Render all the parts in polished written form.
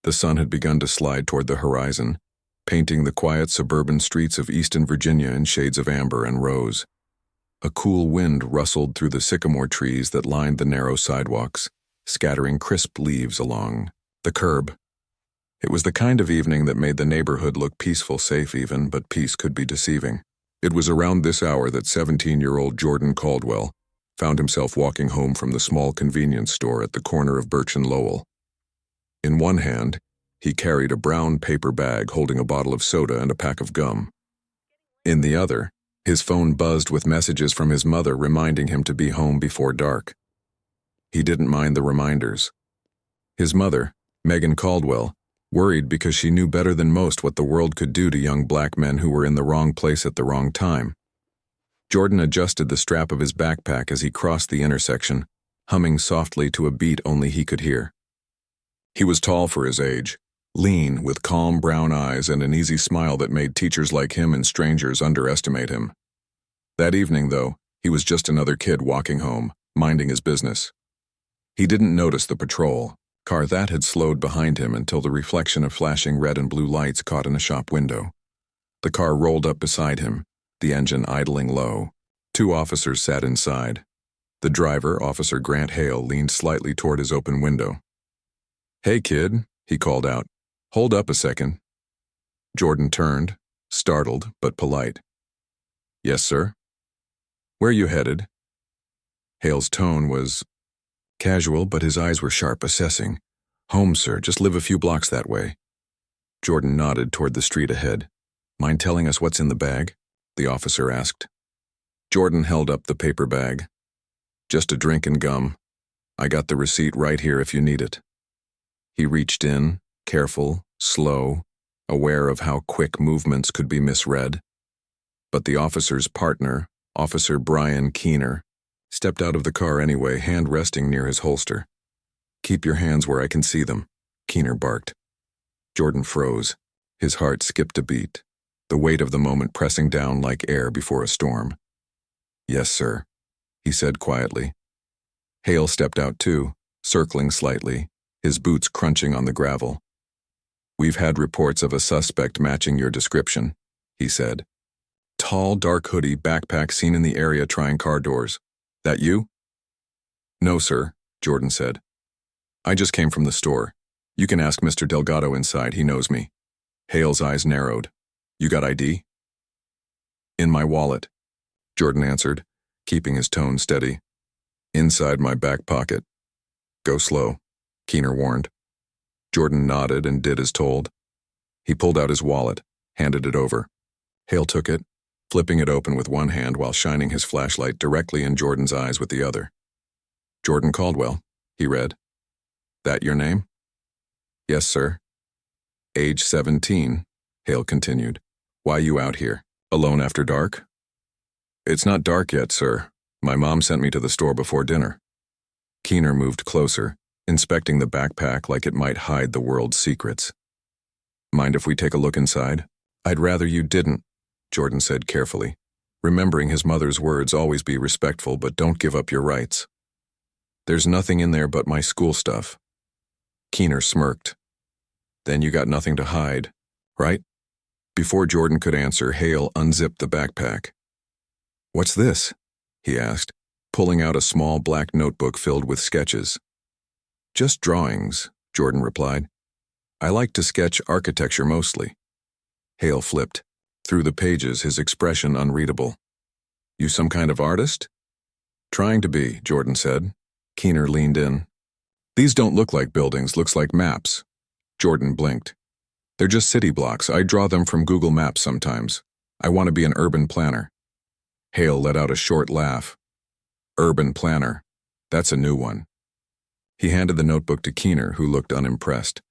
The sun had begun to slide toward the horizon, painting the quiet suburban streets of eastern Virginia in shades of amber and rose. A cool wind rustled through the sycamore trees that lined the narrow sidewalks, scattering crisp leaves along the curb. It was the kind of evening that made the neighborhood look peaceful, safe even, but peace could be deceiving. It was around this hour that 17-year-old Jordan Caldwell found himself walking home from the small convenience store at the corner of Birch and Lowell. In one hand, he carried a brown paper bag holding a bottle of soda and a pack of gum. In the other, his phone buzzed with messages from his mother reminding him to be home before dark. He didn't mind the reminders. His mother, Megan Caldwell, worried because she knew better than most what the world could do to young black men who were in the wrong place at the wrong time. Jordan adjusted the strap of his backpack as he crossed the intersection, humming softly to a beat only he could hear. He was tall for his age, lean, with calm brown eyes and an easy smile that made teachers like him and strangers underestimate him. That evening, though, he was just another kid walking home, minding his business. He didn't notice the patrol car that had slowed behind him until the reflection of flashing red and blue lights caught in a shop window. The car rolled up beside him, the engine idling low. 2 officers sat inside. The driver, Officer Grant Hale, leaned slightly toward his open window. "Hey, kid," he called out. "Hold up a second." Jordan turned, startled but polite. "Yes, sir." "Where you headed?" Hale's tone was casual, but his eyes were sharp, assessing. "Home, sir. Just live a few blocks that way." Jordan nodded toward the street ahead. "Mind telling us what's in the bag?" the officer asked. Jordan held up the paper bag. "Just a drink and gum. I got the receipt right here if you need it." He reached in, careful, slow, aware of how quick movements could be misread. But the officer's partner, Officer Brian Keener, stepped out of the car anyway, hand resting near his holster. "Keep your hands where I can see them," Keener barked. Jordan froze. His heart skipped a beat, the weight of the moment pressing down like air before a storm. "Yes, sir," he said quietly. Hale stepped out too, circling slightly, his boots crunching on the gravel. "We've had reports of a suspect matching your description," he said. "Tall, dark hoodie, backpack seen in the area trying car doors. That you?" "No, sir," Jordan said. "I just came from the store. You can ask Mr. Delgado inside, he knows me." Hale's eyes narrowed. "You got ID?" "In my wallet," Jordan answered, keeping his tone steady. "Inside my back pocket." "Go slow," Keener warned. Jordan nodded and did as told. He pulled out his wallet, handed it over. Hale took it, flipping it open with one hand while shining his flashlight directly in Jordan's eyes with the other. "Jordan Caldwell," he read. "That your name?" "Yes, sir." "Age 17, Hale continued. "Why you out here? Alone after dark?" "It's not dark yet, sir. My mom sent me to the store before dinner." Keener moved closer, inspecting the backpack like it might hide the world's secrets. "Mind if we take a look inside?" "I'd rather you didn't," Jordan said carefully, remembering his mother's words, "Always be respectful, but don't give up your rights." "There's nothing in there but my school stuff." Keener smirked. "Then you got nothing to hide, right?" Before Jordan could answer, Hale unzipped the backpack. "What's this?" he asked, pulling out a small black notebook filled with sketches. "Just drawings," Jordan replied. "I like to sketch architecture mostly." Hale flipped. Through the pages, his expression unreadable. "You some kind of artist?" "Trying to be," Jordan said. Keener leaned in. "These don't look like buildings, looks like maps." Jordan blinked. "They're just city blocks. I draw them from Google Maps sometimes. I want to be an urban planner." Hale let out a short laugh. "Urban planner. That's a new one." He handed the notebook to Keener, who looked unimpressed.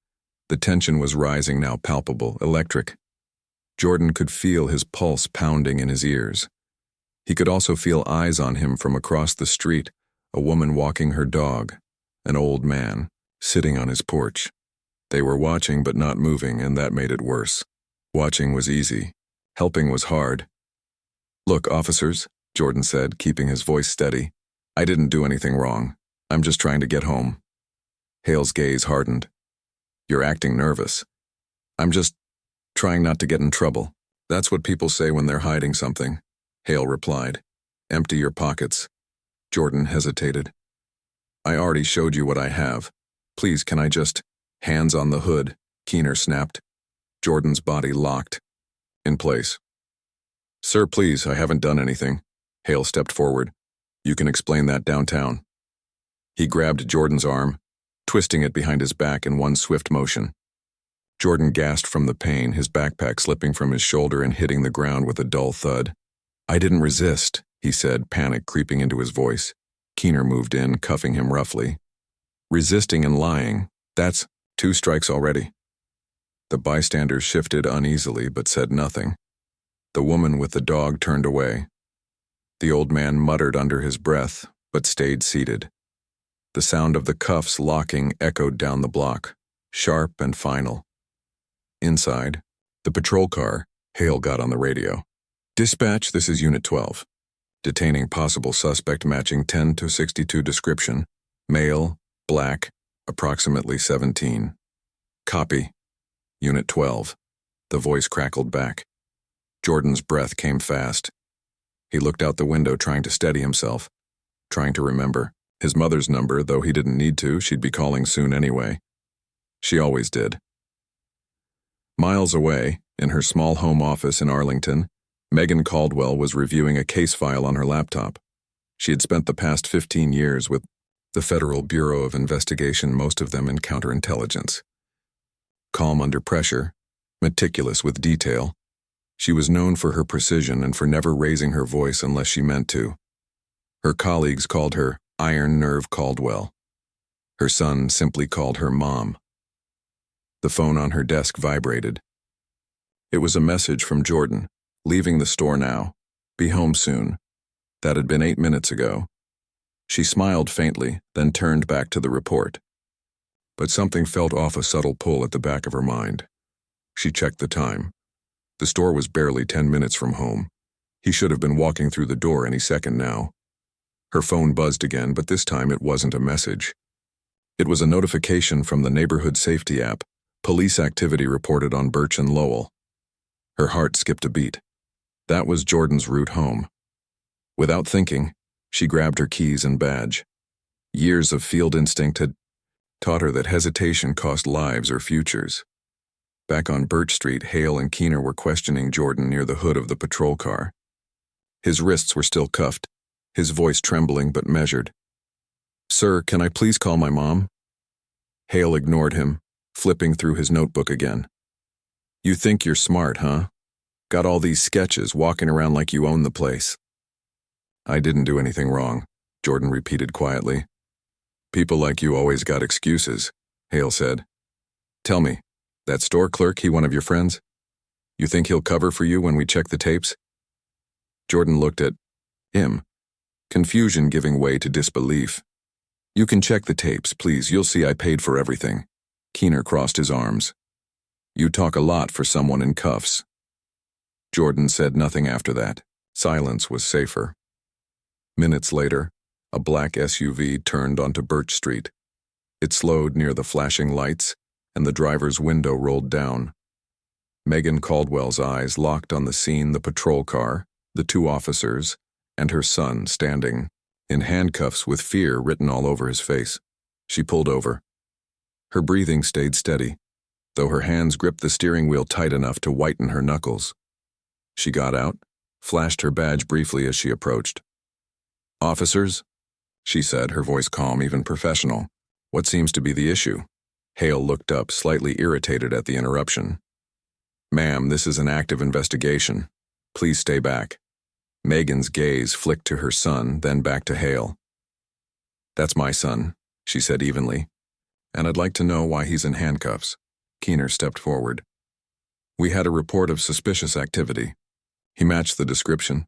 The tension was rising now, palpable, electric. Jordan could feel his pulse pounding in his ears. He could also feel eyes on him from across the street, a woman walking her dog, an old man, sitting on his porch. They were watching but not moving, and that made it worse. Watching was easy. Helping was hard. "Look, officers," Jordan said, keeping his voice steady. "I didn't do anything wrong. I'm just trying to get home." Hale's gaze hardened. You're acting nervous. I'm just trying not to get in trouble. That's what people say when they're hiding something, Hale replied. Empty your pockets. Jordan hesitated. I already showed you what I have. Please, can I just... Hands on the hood, Keener snapped. Jordan's body locked. In place. Sir, please, I haven't done anything. Hale stepped forward. You can explain that downtown. He grabbed Jordan's arm, twisting it behind his back in one swift motion. Jordan gasped from the pain, his backpack slipping from his shoulder and hitting the ground with a dull thud. I didn't resist, he said, panic creeping into his voice. Keener moved in, cuffing him roughly. Resisting and lying, that's 2 strikes already. The bystanders shifted uneasily but said nothing. The woman with the dog turned away. The old man muttered under his breath, but stayed seated. The sound of the cuffs locking echoed down the block, sharp and final. Inside, the patrol car, Hale got on the radio. Dispatch, this is Unit 12. Detaining possible suspect matching 10 to 62 description. Male, black, approximately 17. Copy. Unit 12. The voice crackled back. Jordan's breath came fast. He looked out the window trying to steady himself, trying to remember. His mother's number, though he didn't need to, she'd be calling soon anyway. She always did. Miles away, in her small home office in Arlington, Megan Caldwell was reviewing a case file on her laptop. She had spent the past 15 years with the Federal Bureau of Investigation, most of them in counterintelligence. Calm under pressure, meticulous with detail, she was known for her precision and for never raising her voice unless she meant to. Her colleagues called her Iron Nerve Caldwell. Her son simply called her Mom. The phone on her desk vibrated. It was a message from Jordan. Leaving the store now. Be home soon. That had been 8 minutes ago. She smiled faintly, then turned back to the report. But something felt off, a subtle pull at the back of her mind. She checked the time. The store was barely 10 minutes from home. He should have been walking through the door any second now. Her phone buzzed again, but this time it wasn't a message. It was a notification from the neighborhood safety app. Police activity reported on Birch and Lowell. Her heart skipped a beat. That was Jordan's route home. Without thinking, she grabbed her keys and badge. Years of field instinct had taught her that hesitation cost lives or futures. Back on Birch Street, Hale and Keener were questioning Jordan near the hood of the patrol car. His wrists were still cuffed, his voice trembling but measured. Sir, can I please call my mom? Hale ignored him, flipping through his notebook again. You think you're smart, huh? Got all these sketches, walking around like you own the place. I didn't do anything wrong, Jordan repeated quietly. People like you always got excuses, Hale said. Tell me, that store clerk, he one of your friends? You think he'll cover for you when we check the tapes? Jordan looked at him, confusion giving way to disbelief. You can check the tapes, please. You'll see I paid for everything. Keener crossed his arms. You talk a lot for someone in cuffs. Jordan said nothing after that. Silence was safer. Minutes later, a black SUV turned onto Birch Street. It slowed near the flashing lights, and the driver's window rolled down. Megan Caldwell's eyes locked on the scene, the patrol car, the 2 officers, and her son standing, in handcuffs with fear written all over his face. She pulled over. Her breathing stayed steady, though her hands gripped the steering wheel tight enough to whiten her knuckles. She got out, flashed her badge briefly as she approached. Officers, she said, her voice calm, even professional. What seems to be the issue? Hale looked up, slightly irritated at the interruption. Ma'am, this is an active investigation. Please stay back. Megan's gaze flicked to her son, then back to Hale. That's my son, she said evenly. And I'd like to know why he's in handcuffs. Keener stepped forward. We had a report of suspicious activity. He matched the description.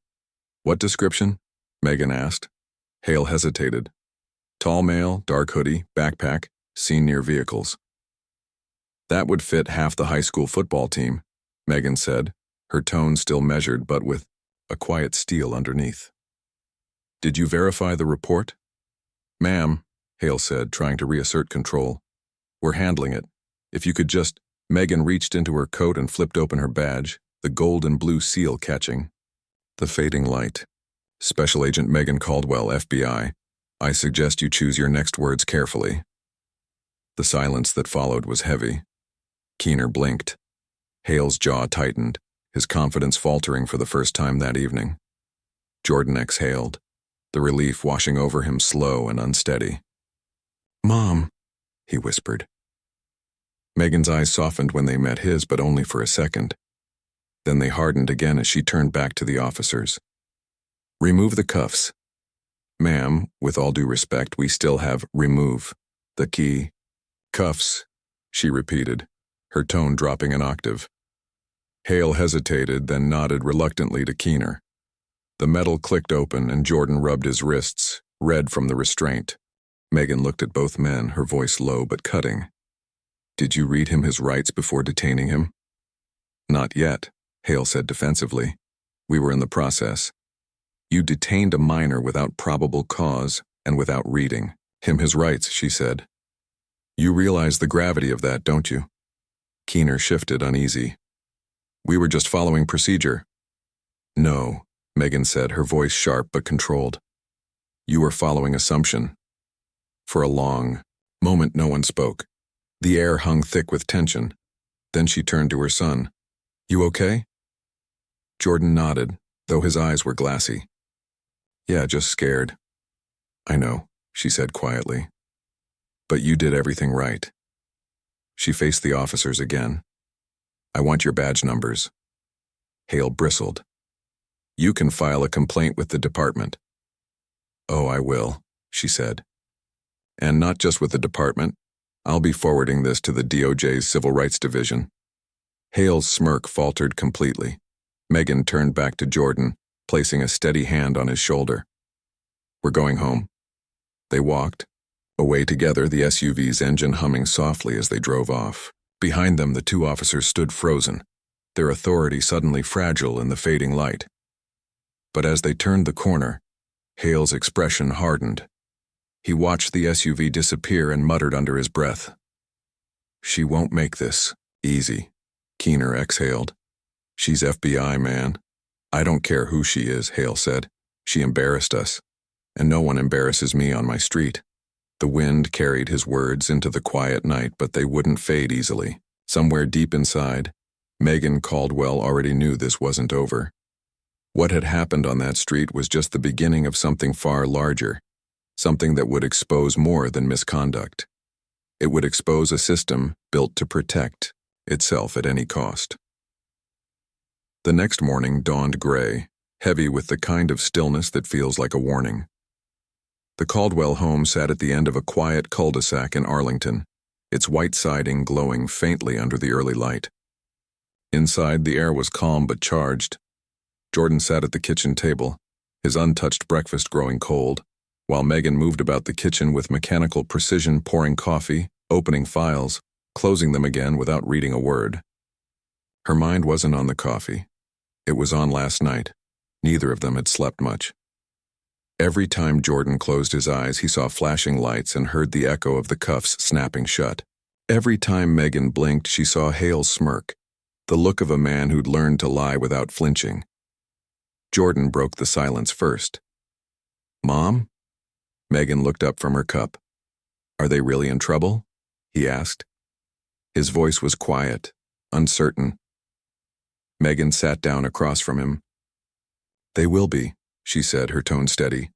What description? Megan asked. Hale hesitated. Tall male, dark hoodie, backpack, seen near vehicles. That would fit half the high school football team, Megan said, her tone still measured but with a quiet steel underneath. Did you verify the report? Ma'am, Hale said, trying to reassert control. We're handling it. If you could just... Megan reached into her coat and flipped open her badge, the gold and blue seal catching. The fading light. Special Agent Megan Caldwell, FBI. I suggest you choose your next words carefully. The silence that followed was heavy. Keener blinked. Hale's jaw tightened, his confidence faltering for the first time that evening. Jordan exhaled, the relief washing over him slow and unsteady. "Mom," he whispered. Megan's eyes softened when they met his, but only for a second. Then they hardened again as she turned back to the officers. "Remove the cuffs." "Ma'am, with all due respect, we still have remove the key." "Cuffs," she repeated, her tone dropping an octave. Hale hesitated, then nodded reluctantly to Keener. The metal clicked open and Jordan rubbed his wrists, red from the restraint. Megan looked at both men, her voice low but cutting. "Did you read him his rights before detaining him?" "Not yet," Hale said defensively. "We were in the process. You detained a minor without probable cause and without reading him his rights," she said. "You realize the gravity of that, don't you?" Keener shifted, uneasy. "We were just following procedure." "No," Megan said, her voice sharp but controlled. "You were following assumption." For a long moment no one spoke. The air hung thick with tension. Then she turned to her son. "You okay?" Jordan nodded, though his eyes were glassy. "Yeah, just scared." "I know," she said quietly. "But you did everything right." She faced the officers again. "I want your badge numbers." Hale bristled. "You can file a complaint with the department." "Oh, I will," she said. "And not just with the department. I'll be forwarding this to the DOJ's Civil Rights Division." Hale's smirk faltered completely. Megan turned back to Jordan, placing a steady hand on his shoulder. "We're going home." They walked, away together, the SUV's engine humming softly as they drove off. Behind them, the two officers stood frozen, their authority suddenly fragile in the fading light. But as they turned the corner, Hale's expression hardened. He watched the SUV disappear and muttered under his breath. "She won't make this easy." Keener exhaled. "She's FBI, man." "I don't care who she is," Hale said. "She embarrassed us, and no one embarrasses me on my street." The wind carried his words into the quiet night, but they wouldn't fade easily. Somewhere deep inside, Megan Caldwell already knew this wasn't over. What had happened on that street was just the beginning of something far larger, something that would expose more than misconduct. It would expose a system built to protect itself at any cost. The next morning dawned gray, heavy with the kind of stillness that feels like a warning. The Caldwell home sat at the end of a quiet cul-de-sac in Arlington, its white siding glowing faintly under the early light. Inside, the air was calm but charged. Jordan sat at the kitchen table, his untouched breakfast growing cold, while Megan moved about the kitchen with mechanical precision, pouring coffee, opening files, closing them again without reading a word. Her mind wasn't on the coffee. It was on last night. Neither of them had slept much. Every time Jordan closed his eyes, he saw flashing lights and heard the echo of the cuffs snapping shut. Every time Megan blinked, she saw Hale's smirk, the look of a man who'd learned to lie without flinching. Jordan broke the silence first. "Mom?" Megan looked up from her cup. "Are they really in trouble?" he asked. His voice was quiet, uncertain. Megan sat down across from him. "They will be," she said, her tone steady.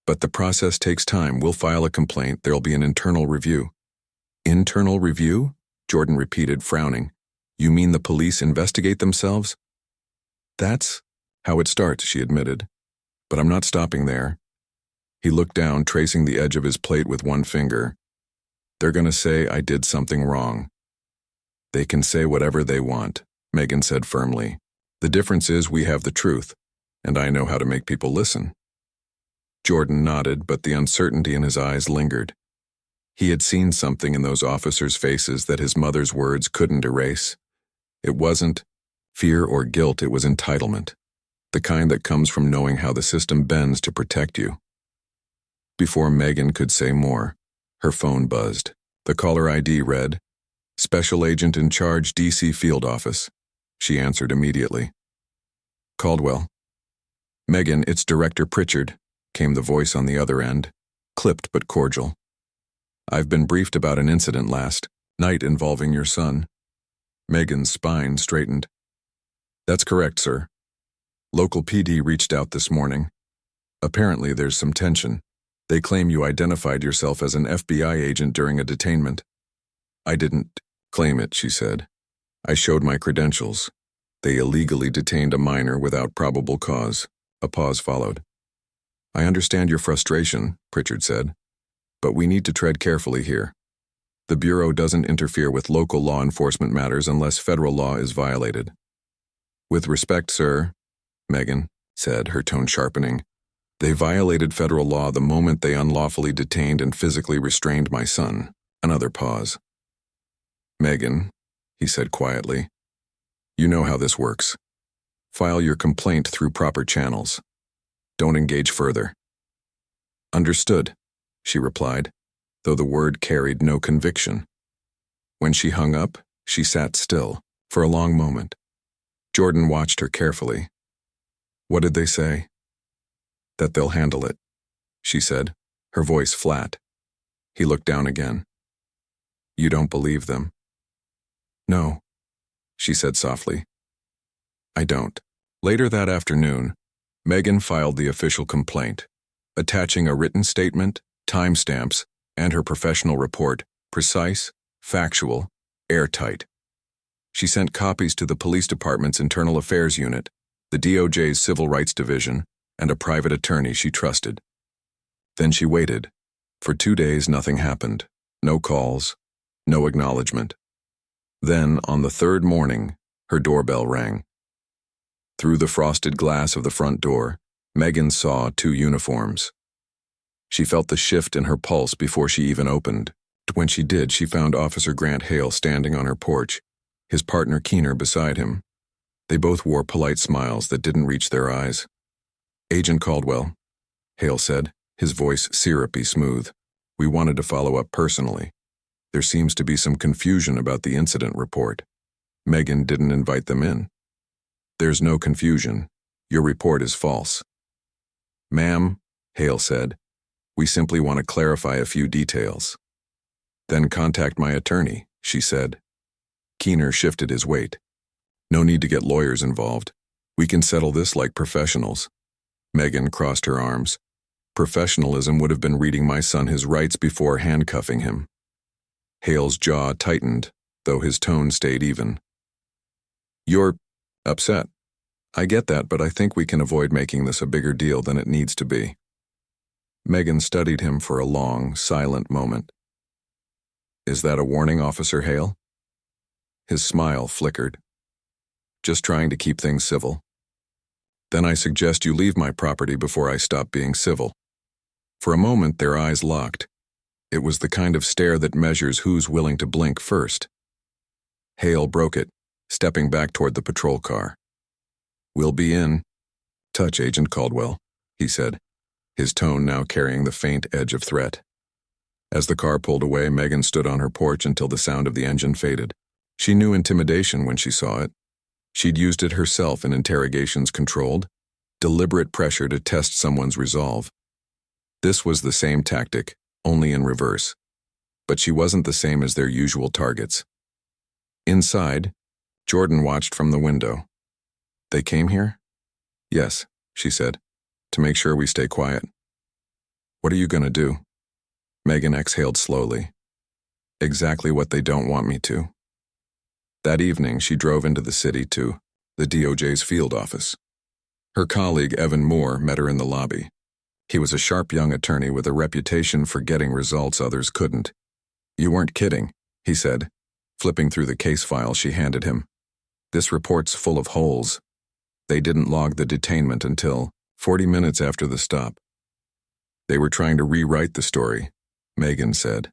"But the process takes time. We'll file a complaint. There'll be an internal review." "Internal review?" Jordan repeated, frowning. "You mean the police investigate themselves?" "That's how it starts," she admitted. "But I'm not stopping there." He looked down, tracing the edge of his plate with one finger. "They're gonna say I did something wrong." "They can say whatever they want," Megan said firmly. "The difference is we have the truth, and I know how to make people listen." Jordan nodded, but the uncertainty in his eyes lingered. He had seen something in those officers' faces that his mother's words couldn't erase. It wasn't fear or guilt, it was entitlement, the kind that comes from knowing how the system bends to protect you. Before Megan could say more, her phone buzzed. The caller ID read, Special Agent in Charge, DC Field Office. She answered immediately. Caldwell. Megan, it's Director Pritchard, came the voice on the other end, clipped but cordial. I've been briefed about an incident last night involving your son. Megan's spine straightened. That's correct, sir. Local PD reached out this morning. Apparently there's some tension. They claim you identified yourself as an FBI agent during a detainment. I didn't claim it, she said. I showed my credentials. They illegally detained a minor without probable cause. A pause followed. I understand your frustration, Pritchard said, but we need to tread carefully here. The Bureau doesn't interfere with local law enforcement matters unless federal law is violated. With respect, sir, Megan said, her tone sharpening, they violated federal law the moment they unlawfully detained and physically restrained my son. Another pause. Megan, he said quietly, you know how this works. File your complaint through proper channels. Don't engage further. Understood, she replied, though the word carried no conviction. When she hung up, she sat still, for a long moment. Jordan watched her carefully. What did they say? That they'll handle it, she said, her voice flat. He looked down again. You don't believe them? No, she said softly. I don't. Later that afternoon, Megan filed the official complaint, attaching a written statement, timestamps, and her professional report, precise, factual, airtight. She sent copies to the police department's internal affairs unit, the DOJ's Civil Rights Division, and a private attorney she trusted. Then she waited. For 2 days, nothing happened. No calls, no acknowledgement. Then, on the third morning, her doorbell rang. Through the frosted glass of the front door, Megan saw 2 uniforms. She felt the shift in her pulse before she even opened. When she did, she found Officer Grant Hale standing on her porch, his partner Keener beside him. They both wore polite smiles that didn't reach their eyes. Agent Caldwell, Hale said, his voice syrupy smooth. We wanted to follow up personally. There seems to be some confusion about the incident report. Megan didn't invite them in. There's no confusion. Your report is false. Ma'am, Hale said, we simply want to clarify a few details. Then contact my attorney, she said. Keener shifted his weight. No need to get lawyers involved. We can settle this like professionals. Megan crossed her arms. Professionalism would have been reading my son his rights before handcuffing him. Hale's jaw tightened, though his tone stayed even. You're upset. I get that, but I think we can avoid making this a bigger deal than it needs to be. Megan studied him for a long, silent moment. Is that a warning, Officer Hale? His smile flickered. Just trying to keep things civil. Then I suggest you leave my property before I stop being civil. For a moment, their eyes locked. It was the kind of stare that measures who's willing to blink first. Hale broke it, stepping back toward the patrol car. We'll be in. Touch, Agent Caldwell, he said, his tone now carrying the faint edge of threat. As the car pulled away, Megan stood on her porch until the sound of the engine faded. She knew intimidation when she saw it. She'd used it herself in interrogations controlled, deliberate pressure to test someone's resolve. This was the same tactic, only in reverse. But she wasn't the same as their usual targets. Inside, Jordan watched from the window. They came here? Yes, she said, to make sure we stay quiet. What are you going to do? Megan exhaled slowly. Exactly what they don't want me to. That evening, she drove into the city to the DOJ's field office. Her colleague, Evan Moore, met her in the lobby. He was a sharp young attorney with a reputation for getting results others couldn't. You weren't kidding, he said, flipping through the case file she handed him. This report's full of holes. They didn't log the detainment until 40 minutes after the stop. They were trying to rewrite the story, Megan said.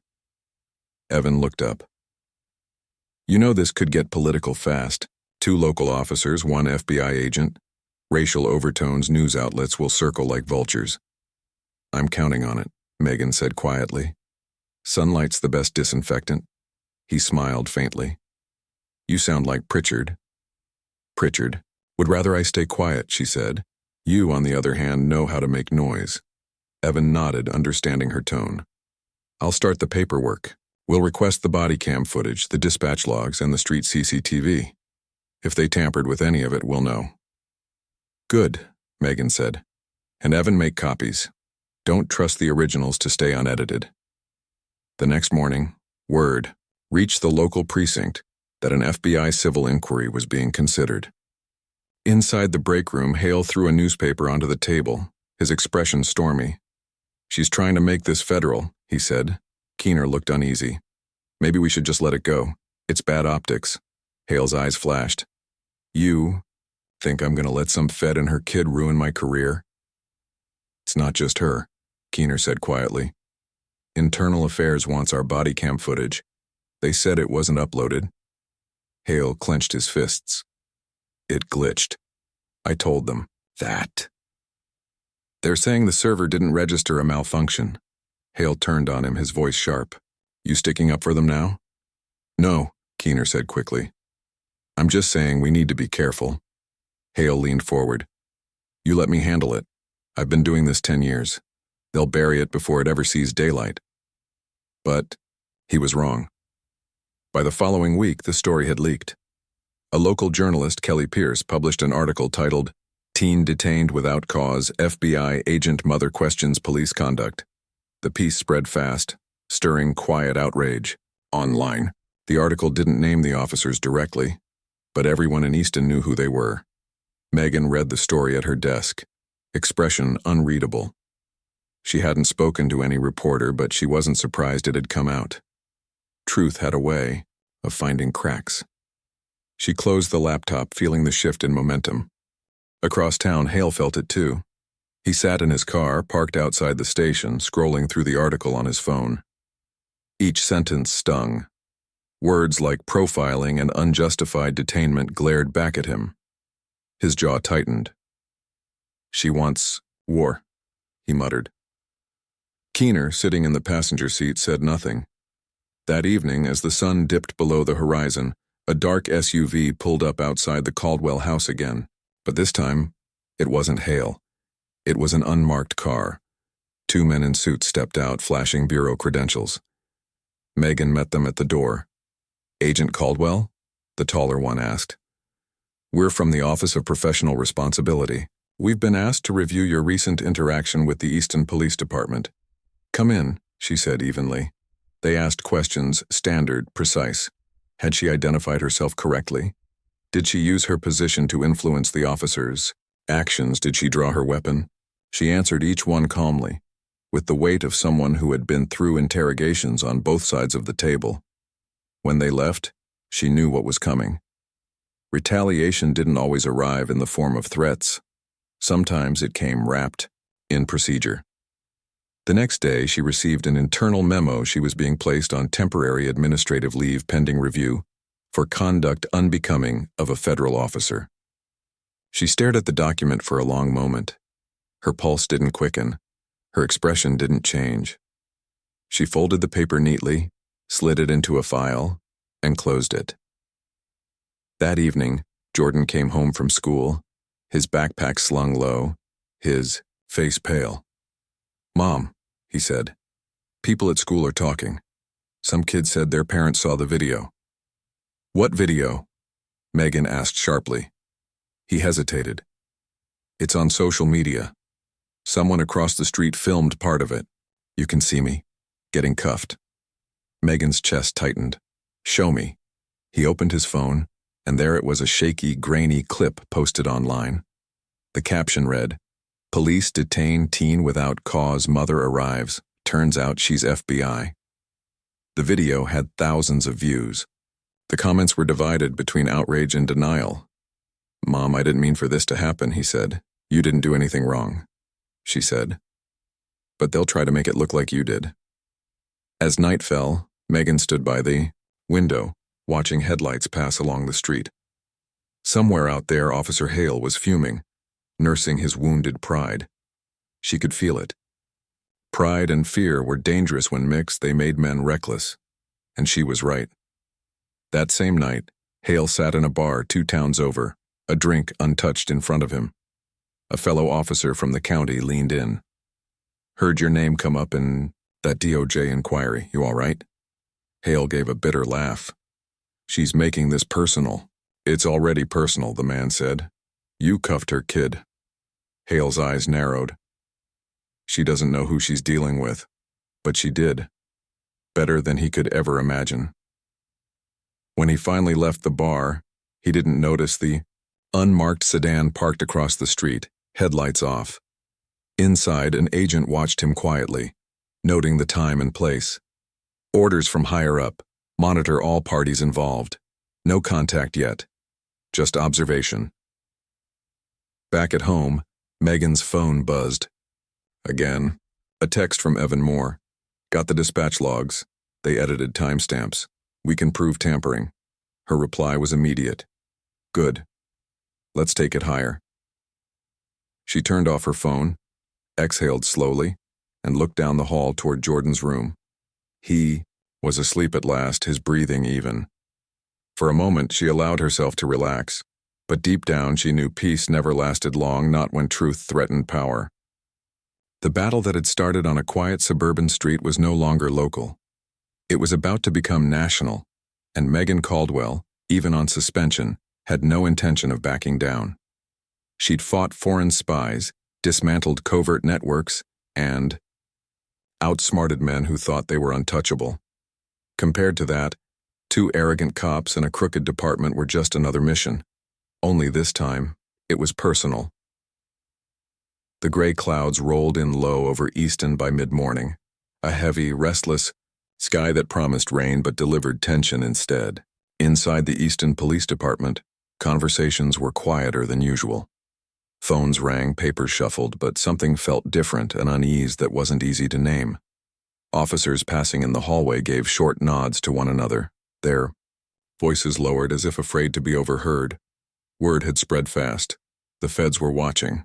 Evan looked up. You know this could get political fast. 2 local officers, 1 FBI agent. Racial overtones news outlets will circle like vultures. I'm counting on it, Megan said quietly. Sunlight's the best disinfectant. He smiled faintly. You sound like Pritchard. Pritchard. Would rather I stay quiet, she said. You, on the other hand, know how to make noise. Evan nodded, understanding her tone. I'll start the paperwork. We'll request the body cam footage, the dispatch logs, and the street CCTV. If they tampered with any of it, we'll know. Good, Megan said. And Evan, make copies. Don't trust the originals to stay unedited. The next morning, word reached the local precinct that an FBI civil inquiry was being considered. Inside the break room, Hale threw a newspaper onto the table, his expression stormy. She's trying to make this federal, he said. Keener looked uneasy. Maybe we should just let it go. It's bad optics. Hale's eyes flashed. You think I'm going to let some Fed and her kid ruin my career? It's not just her, Keener said quietly. Internal Affairs wants our body cam footage. They said it wasn't uploaded. Hale clenched his fists. It glitched. I told them that. They're saying the server didn't register a malfunction. Hale turned on him, his voice sharp. You sticking up for them now? No, Keener said quickly. I'm just saying we need to be careful. Hale leaned forward. You let me handle it. I've been doing this 10 years. They'll bury it before it ever sees daylight. But he was wrong. By the following week, the story had leaked. A local journalist, Kelly Pierce, published an article titled, Teen Detained Without Cause, FBI Agent Mother Questions Police Conduct. The piece spread fast, stirring quiet outrage. Online, the article didn't name the officers directly, but everyone in Easton knew who they were. Megan read the story at her desk, expression unreadable. She hadn't spoken to any reporter, but she wasn't surprised it had come out. Truth had a way of finding cracks. She closed the laptop, feeling the shift in momentum. Across town, Hale felt it too. He sat in his car, parked outside the station, scrolling through the article on his phone. Each sentence stung. Words like profiling and unjustified detainment glared back at him. His jaw tightened. She wants war, he muttered. Keener, sitting in the passenger seat, said nothing. That evening, as the sun dipped below the horizon, a dark SUV pulled up outside the Caldwell house again. But this time, it wasn't Hale. It was an unmarked car. Two men in suits stepped out, flashing bureau credentials. Megan met them at the door. Agent Caldwell? The taller one asked. We're from the Office of Professional Responsibility. We've been asked to review your recent interaction with the Easton Police Department. Come in, she said evenly. They asked questions, standard, precise. Had she identified herself correctly? Did she use her position to influence the officers' actions? Did she draw her weapon? She answered each one calmly, with the weight of someone who had been through interrogations on both sides of the table. When they left, she knew what was coming. Retaliation didn't always arrive in the form of threats. Sometimes it came wrapped in procedure. The next day, she received an internal memo she was being placed on temporary administrative leave pending review for conduct unbecoming of a federal officer. She stared at the document for a long moment. Her pulse didn't quicken. Her expression didn't change. She folded the paper neatly, slid it into a file, and closed it. That evening, Jordan came home from school, his backpack slung low, his face pale. Mom, he said, people at school are talking. Some kids said their parents saw the video. What video? Megan asked sharply. He hesitated. It's on social media. Someone across the street filmed part of it. You can see me, getting cuffed. Megan's chest tightened. Show me. He opened his phone, and there it was, a shaky, grainy clip posted online. The caption read, Police detain teen without cause, mother arrives. Turns out she's FBI. The video had thousands of views. The comments were divided between outrage and denial. Mom, I didn't mean for this to happen, he said. You didn't do anything wrong, she said. But they'll try to make it look like you did. As night fell, Megan stood by the window, watching headlights pass along the street. Somewhere out there, Officer Hale was fuming, nursing his wounded pride. She could feel it. Pride and fear were dangerous when mixed. They made men reckless. And she was right. That same night, Hale sat in a bar 2 towns over, a drink untouched in front of him. A fellow officer from the county leaned in. "Heard your name come up in that DOJ inquiry. You all right?" Hale gave a bitter laugh. "She's making this personal." "It's already personal," the man said. "You cuffed her, kid." Hale's eyes narrowed. "She doesn't know who she's dealing with, but she did. Better than he could ever imagine." When he finally left the bar, he didn't notice the unmarked sedan parked across the street, headlights off. Inside, an agent watched him quietly, noting the time and place. Orders from higher up: monitor all parties involved. No contact yet. Just observation. Back at home, Megan's phone buzzed. Again, a text from Evan Moore. "Got the dispatch logs. They edited timestamps. We can prove tampering." Her reply was immediate. "Good. Let's take it higher." She turned off her phone, exhaled slowly, and looked down the hall toward Jordan's room. He was asleep at last, his breathing even. For a moment, she allowed herself to relax, but deep down she knew peace never lasted long, not when truth threatened power. The battle that had started on a quiet suburban street was no longer local. It was about to become national, and Megan Caldwell, even on suspension, had no intention of backing down. She'd fought foreign spies, dismantled covert networks, and outsmarted men who thought they were untouchable. Compared to that, 2 arrogant cops and a crooked department were just another mission. Only this time, it was personal. The gray clouds rolled in low over Easton by mid-morning, a heavy, restless sky that promised rain but delivered tension instead. Inside the Easton Police Department, conversations were quieter than usual. Phones rang, papers shuffled, but something felt different, an unease that wasn't easy to name. Officers passing in the hallway gave short nods to one another, their voices lowered as if afraid to be overheard. Word had spread fast. The feds were watching.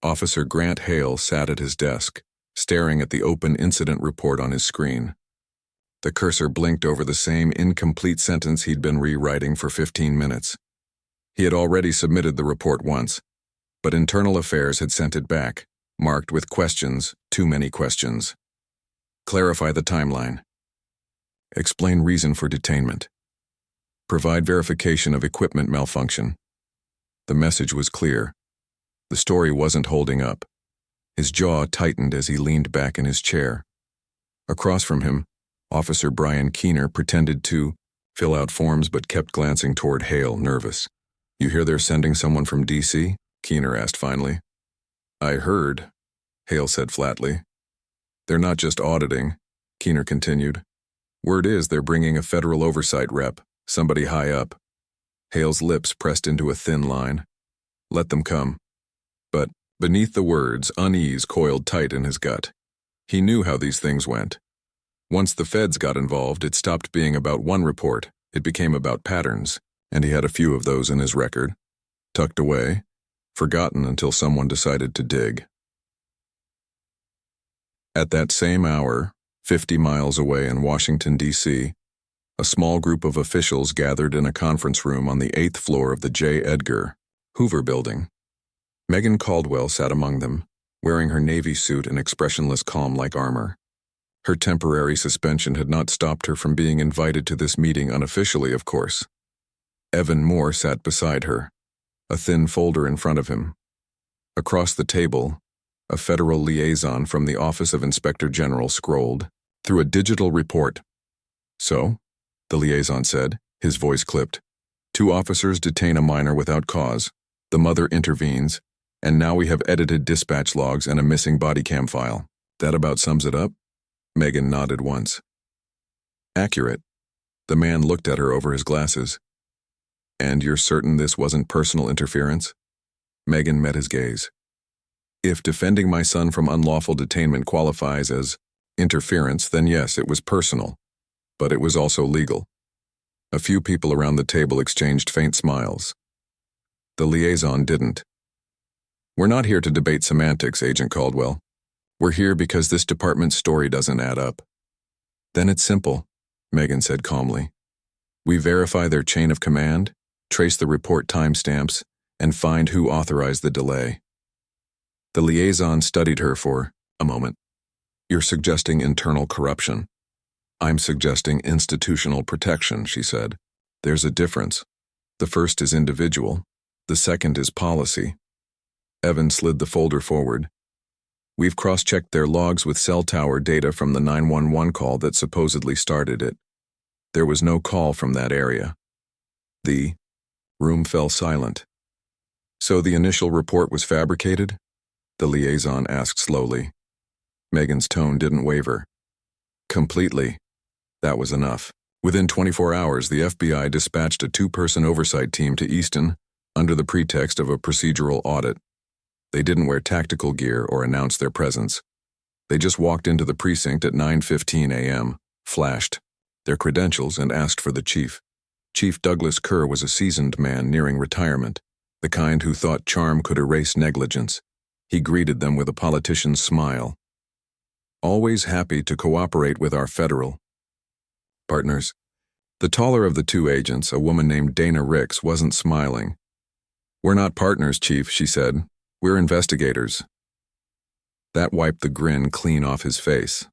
Officer Grant Hale sat at his desk, staring at the open incident report on his screen. The cursor blinked over the same incomplete sentence he'd been rewriting for 15 minutes. He had already submitted the report once, but Internal Affairs had sent it back, marked with questions, too many questions. Clarify the timeline. Explain reason for detainment. Provide verification of equipment malfunction. The message was clear. The story wasn't holding up. His jaw tightened as he leaned back in his chair. Across from him, Officer Brian Keener pretended to fill out forms but kept glancing toward Hale, nervous. "You hear they're sending someone from D.C.? Keener asked finally. "I heard," Hale said flatly. "They're not just auditing," Keener continued. "Word is they're bringing a federal oversight rep, somebody high up." Hale's lips pressed into a thin line. Let them come. But beneath the words, unease coiled tight in his gut. He knew how these things went. Once the feds got involved, it stopped being about one report. It became about patterns, and he had a few of those in his record, tucked away, forgotten until someone decided to dig. At that same hour, 50 miles away in Washington, D.C., a small group of officials gathered in a conference room on the 8th floor of the J. Edgar Hoover Building. Megan Caldwell sat among them, wearing her Navy suit and expressionless calm like armor. Her temporary suspension had not stopped her from being invited to this meeting unofficially, of course. Evan Moore sat beside her, a thin folder in front of him. Across the table, a federal liaison from the Office of Inspector General scrolled through a digital report. "So," the liaison said, his voice clipped, "2 officers detain a minor without cause. The mother intervenes, and now we have edited dispatch logs and a missing body cam file. That about sums it up?" Megan nodded once. "Accurate." The man looked at her over his glasses. "And you're certain this wasn't personal interference?" Megan met his gaze. "If defending my son from unlawful detainment qualifies as interference, then yes, it was personal. But it was also legal." A few people around the table exchanged faint smiles. The liaison didn't. "We're not here to debate semantics, Agent Caldwell. We're here because this department's story doesn't add up." "Then it's simple," Megan said calmly. We verify their chain of command, trace the report timestamps, and find who authorized the delay. The liaison studied her for a moment. You're suggesting internal corruption. I'm suggesting institutional protection, she said. There's a difference. The first is individual. The second is policy. Evan slid the folder forward. We've cross-checked their logs with cell tower data from the 911 call that supposedly started it. There was no call from that area. The room fell silent. So the initial report was fabricated? The liaison asked slowly. Megan's tone didn't waver. Completely. That was enough. Within 24 hours, the FBI dispatched a 2-person oversight team to Easton under the pretext of a procedural audit. They didn't wear tactical gear or announce their presence. They just walked into the precinct at 9:15 a.m., flashed their credentials, and asked for the chief. Chief Douglas Kerr was a seasoned man nearing retirement, the kind who thought charm could erase negligence. He greeted them with a politician's smile. Always happy to cooperate with our federal partners. The taller of the two agents, a woman named Dana Ricks, wasn't smiling. We're not partners, Chief, she said. We're investigators. That wiped the grin clean off his face.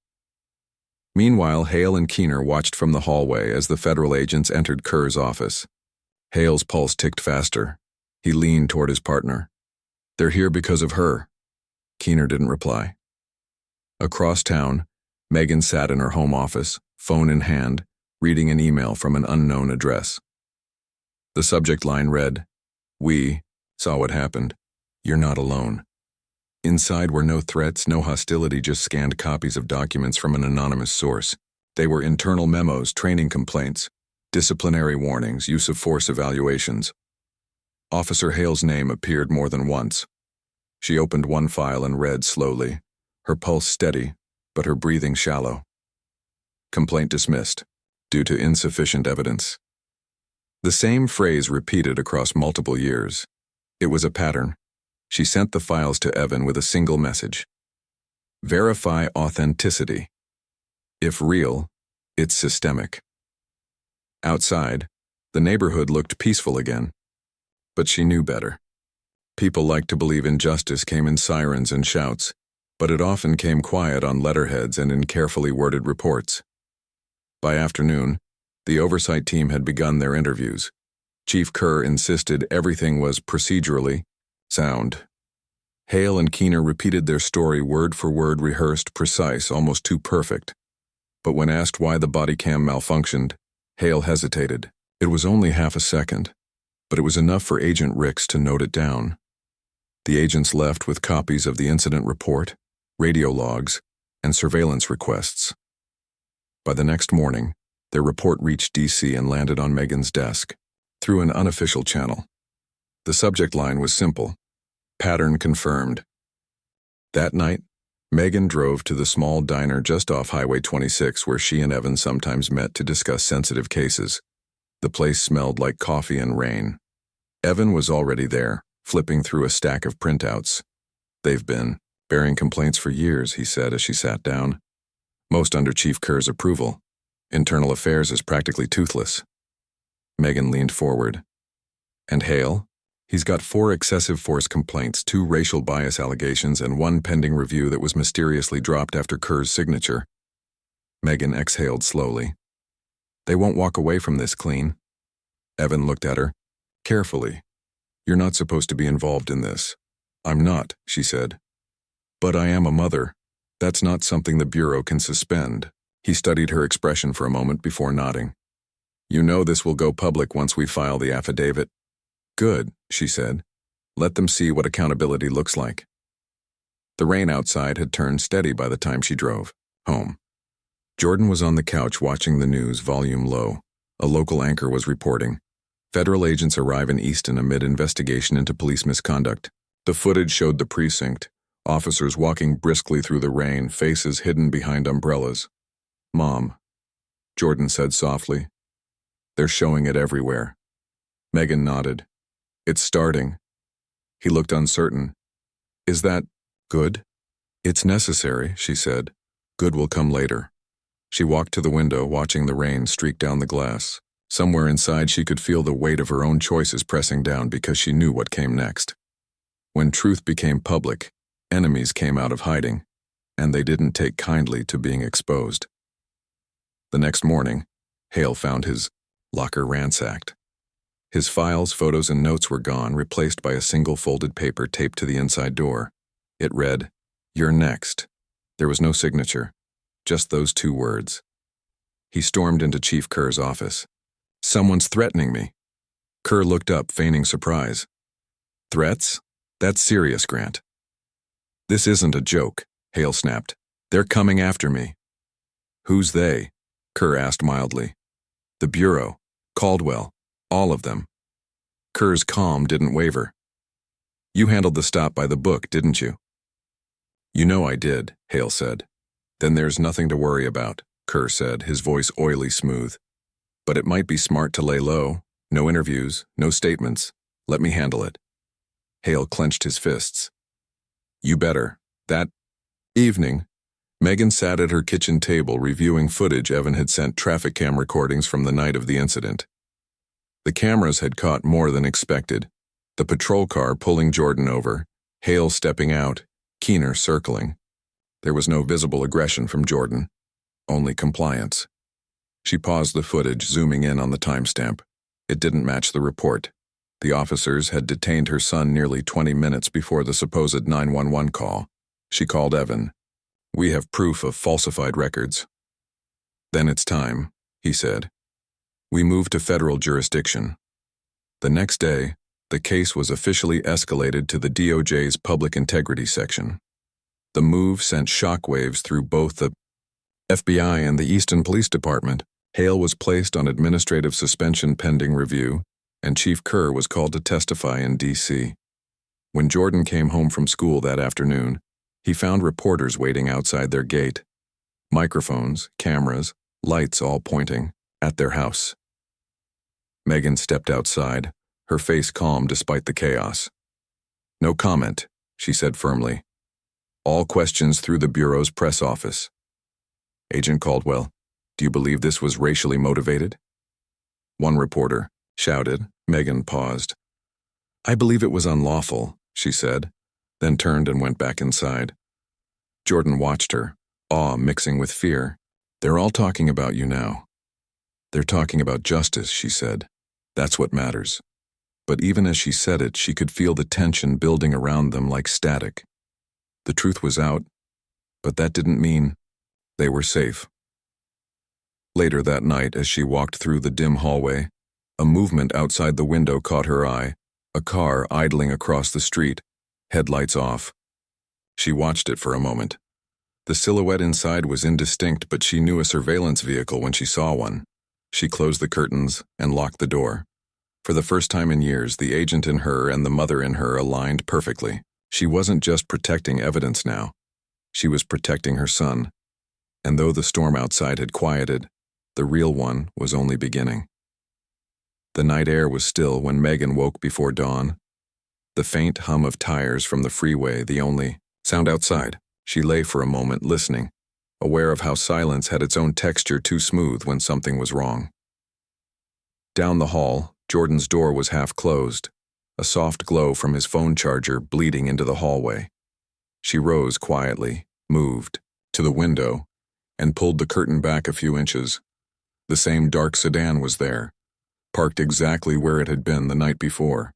Meanwhile, Hale and Keener watched from the hallway as the federal agents entered Kerr's office. Hale's pulse ticked faster. He leaned toward his partner. They're here because of her. Keener didn't reply. Across town, Megan sat in her home office, phone in hand, reading an email from an unknown address. The subject line read, "We saw what happened. You're not alone." Inside were no threats, no hostility, just scanned copies of documents from an anonymous source. They were internal memos, training complaints, disciplinary warnings, use of force evaluations. Officer Hale's name appeared more than once. She opened one file and read slowly, her pulse steady, but her breathing shallow. Complaint dismissed, due to insufficient evidence. The same phrase repeated across multiple years. It was a pattern. She sent the files to Evan with a single message. Verify authenticity. If real, it's systemic. Outside, the neighborhood looked peaceful again. But she knew better. People liked to believe injustice came in sirens and shouts, but it often came quiet on letterheads and in carefully worded reports. By afternoon, the oversight team had begun their interviews. Chief Kerr insisted everything was procedurally sound. Hale and Keener repeated their story word for word, rehearsed, precise, almost too perfect. But when asked why the body cam malfunctioned, Hale hesitated. It was only half a second, but it was enough for Agent Ricks to note it down. The agents left with copies of the incident report, radio logs, and surveillance requests. By the next morning, their report reached D.C. and landed on Megan's desk, through an unofficial channel. The subject line was simple: pattern confirmed. That night, Megan drove to the small diner just off Highway 26 where she and Evan sometimes met to discuss sensitive cases. The place smelled like coffee and rain. Evan was already there, flipping through a stack of printouts. They've been bearing complaints for years, he said as she sat down. Most under Chief Kerr's approval. Internal affairs is practically toothless. Megan leaned forward. And Hale? He's got 4 excessive force complaints, 2 racial bias allegations, and 1 pending review that was mysteriously dropped after Kerr's signature. Megan exhaled slowly. They won't walk away from this clean. Evan looked at her. Carefully. You're not supposed to be involved in this. I'm not, she said. But I am a mother. That's not something the Bureau can suspend. He studied her expression for a moment before nodding. You know this will go public once we file the affidavit. Good, she said. Let them see what accountability looks like. The rain outside had turned steady by the time she drove home. Jordan was on the couch watching the news, volume low. A local anchor was reporting. Federal agents arrive in Easton amid investigation into police misconduct. The footage showed the precinct, officers walking briskly through the rain, faces hidden behind umbrellas. Mom, Jordan said softly. They're showing it everywhere. Megan nodded. It's starting. He looked uncertain. Is that good? It's necessary, she said. Good will come later. She walked to the window, watching the rain streak down the glass. Somewhere inside she could feel the weight of her own choices pressing down because she knew what came next. When truth became public, enemies came out of hiding, and they didn't take kindly to being exposed. The next morning, Hale found his locker ransacked. His files, photos, and notes were gone, replaced by a single folded paper taped to the inside door. It read, "You're next." There was no signature, just those 2 words. He stormed into Chief Kerr's office. "Someone's threatening me." Kerr looked up, feigning surprise. "Threats? That's serious, Grant." "This isn't a joke," Hale snapped. "They're coming after me." "Who's they?" Kerr asked mildly. "The Bureau, Caldwell, all of them." Kerr's calm didn't waver. "You handled the stop by the book, didn't you?" "You know I did," Hale said. "Then there's nothing to worry about," Kerr said, his voice oily smooth. "But it might be smart to lay low. No interviews, no statements. Let me handle it." Hale clenched his fists. "You better." That evening, Megan sat at her kitchen table reviewing footage Evan had sent traffic cam recordings from the night of the incident. The cameras had caught more than expected. The patrol car pulling Jordan over, Hale stepping out, Keener circling. There was no visible aggression from Jordan, only compliance. She paused the footage, zooming in on the timestamp. It didn't match the report. The officers had detained her son nearly 20 minutes before the supposed 911 call. She called Evan. "We have proof of falsified records." "Then it's time," he said. "We moved to federal jurisdiction." The next day, the case was officially escalated to the DOJ's Public Integrity Section. The move sent shockwaves through both the FBI and the Easton Police Department. Hale was placed on administrative suspension pending review, and Chief Kerr was called to testify in D.C. When Jordan came home from school that afternoon, he found reporters waiting outside their gate. Microphones, cameras, lights all pointing at their house. Megan stepped outside, her face calm despite the chaos. "No comment," she said firmly. "All questions through the Bureau's press office." "Agent Caldwell, do you believe this was racially motivated?" One reporter shouted. Megan paused. "I believe it was unlawful," she said, then turned and went back inside. Jordan watched her, awe mixing with fear. "They're all talking about you now." "They're talking about justice," she said. "That's what matters." But even as she said it, she could feel the tension building around them like static. The truth was out, but that didn't mean they were safe. Later that night, as she walked through the dim hallway, a movement outside the window caught her eye, a car idling across the street, headlights off. She watched it for a moment. The silhouette inside was indistinct, but she knew a surveillance vehicle when she saw one. She closed the curtains and locked the door. For the first time in years, the agent in her and the mother in her aligned perfectly. She wasn't just protecting evidence now. She was protecting her son. And though the storm outside had quieted, the real one was only beginning. The night air was still when Megan woke before dawn. The faint hum of tires from the freeway, the only sound outside. She lay for a moment listening, aware of how silence had its own texture too smooth when something was wrong. Down the hall, Jordan's door was half closed, a soft glow from his phone charger bleeding into the hallway. She rose quietly, moved to the window, and pulled the curtain back a few inches. The same dark sedan was there, parked exactly where it had been the night before.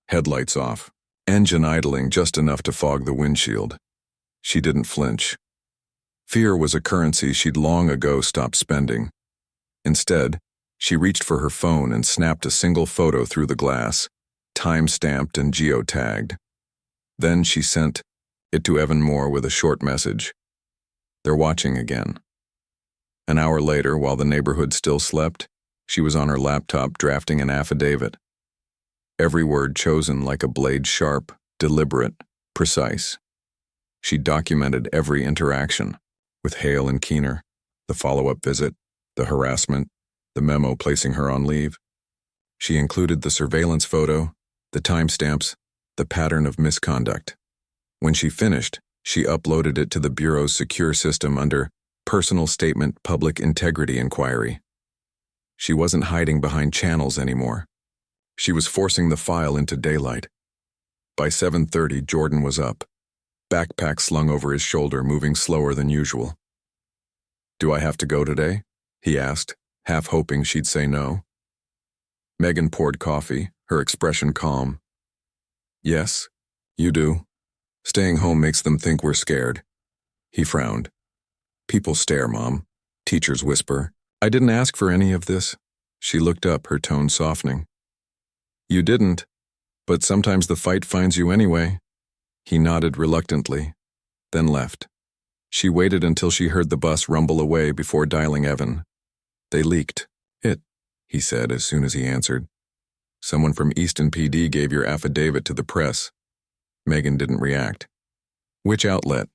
Headlights off, engine idling just enough to fog the windshield. She didn't flinch. Fear was a currency she'd long ago stopped spending. Instead, she reached for her phone and snapped a single photo through the glass, time-stamped and geotagged. Then she sent it to Evan Moore with a short message. "They're watching again." An hour later, while the neighborhood still slept, she was on her laptop drafting an affidavit. Every word chosen like a blade sharp, deliberate, precise. She documented every interaction, with Hale and Keener, the follow-up visit, the harassment, the memo placing her on leave. She included the surveillance photo, the timestamps, the pattern of misconduct. When she finished, she uploaded it to the Bureau's secure system under Personal Statement Public Integrity Inquiry. She wasn't hiding behind channels anymore. She was forcing the file into daylight. By 7:30, Jordan was up, backpack slung over his shoulder, moving slower than usual. "Do I have to go today?" he asked, half hoping she'd say no. Megan poured coffee, her expression calm. "Yes, you do. Staying home makes them think we're scared." He frowned. "People stare, Mom," teachers whisper. "I didn't ask for any of this." She looked up, her tone softening. "You didn't, but sometimes the fight finds you anyway." He nodded reluctantly, then left. She waited until she heard the bus rumble away before dialing Evan. "They leaked it," he said as soon as he answered. "Someone from Easton PD gave your affidavit to the press." Megan didn't react. "Which outlet?"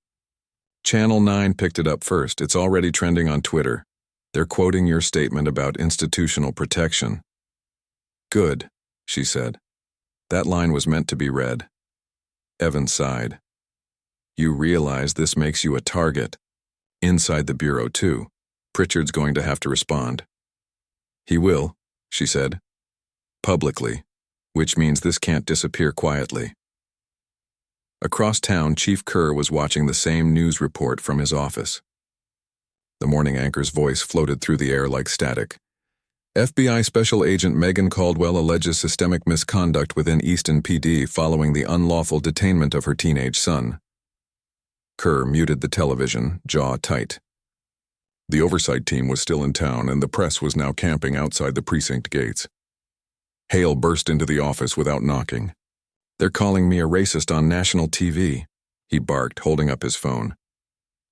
"Channel 9 picked it up first. It's already trending on Twitter. They're quoting your statement about institutional protection." "Good," she said. That line was meant to be read. Evan sighed. "You realize this makes you a target. Inside the Bureau, too. Pritchard's going to have to respond." "He will," she said. "Publicly, which means this can't disappear quietly." Across town, Chief Kerr was watching the same news report from his office. The morning anchor's voice floated through the air like static. "FBI Special Agent Megan Caldwell alleges systemic misconduct within Easton PD following the unlawful detainment of her teenage son." Kerr muted the television, jaw tight. The oversight team was still in town, and the press was now camping outside the precinct gates. Hale burst into the office without knocking. "They're calling me a racist on national TV," he barked, holding up his phone.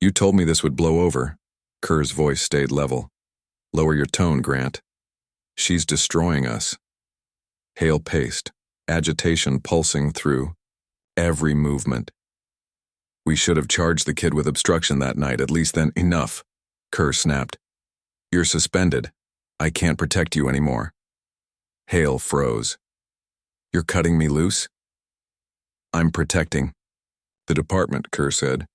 "You told me this would blow over." Kerr's voice stayed level. "Lower your tone, Grant. She's destroying us." Hale paced, agitation pulsing through every movement. "We should have charged the kid with obstruction that night, at least then." "Enough," Kerr snapped. "You're suspended. I can't protect you anymore." Hale froze. "You're cutting me loose?" "I'm protecting the department," Kerr said.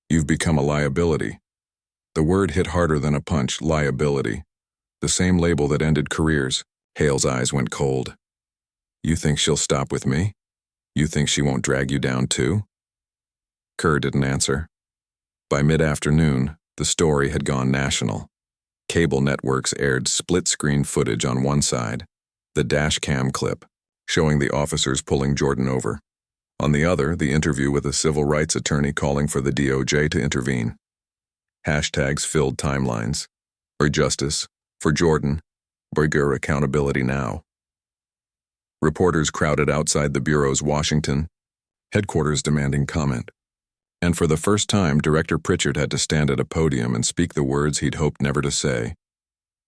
"You've become a liability." The word hit harder than a punch. Liability. The same label that ended careers. Hale's eyes went cold. "You think she'll stop with me? You think she won't drag you down too?" Kerr didn't answer. By mid-afternoon, the story had gone national. Cable networks aired split-screen footage on one side, the dash cam clip, showing the officers pulling Jordan over. On the other, the interview with a civil rights attorney calling for the DOJ to intervene. Hashtags filled timelines. For justice, for Jordan, bigger accountability now. Reporters crowded outside the Bureau's Washington headquarters demanding comment. And for the first time, Director Pritchard had to stand at a podium and speak the words he'd hoped never to say.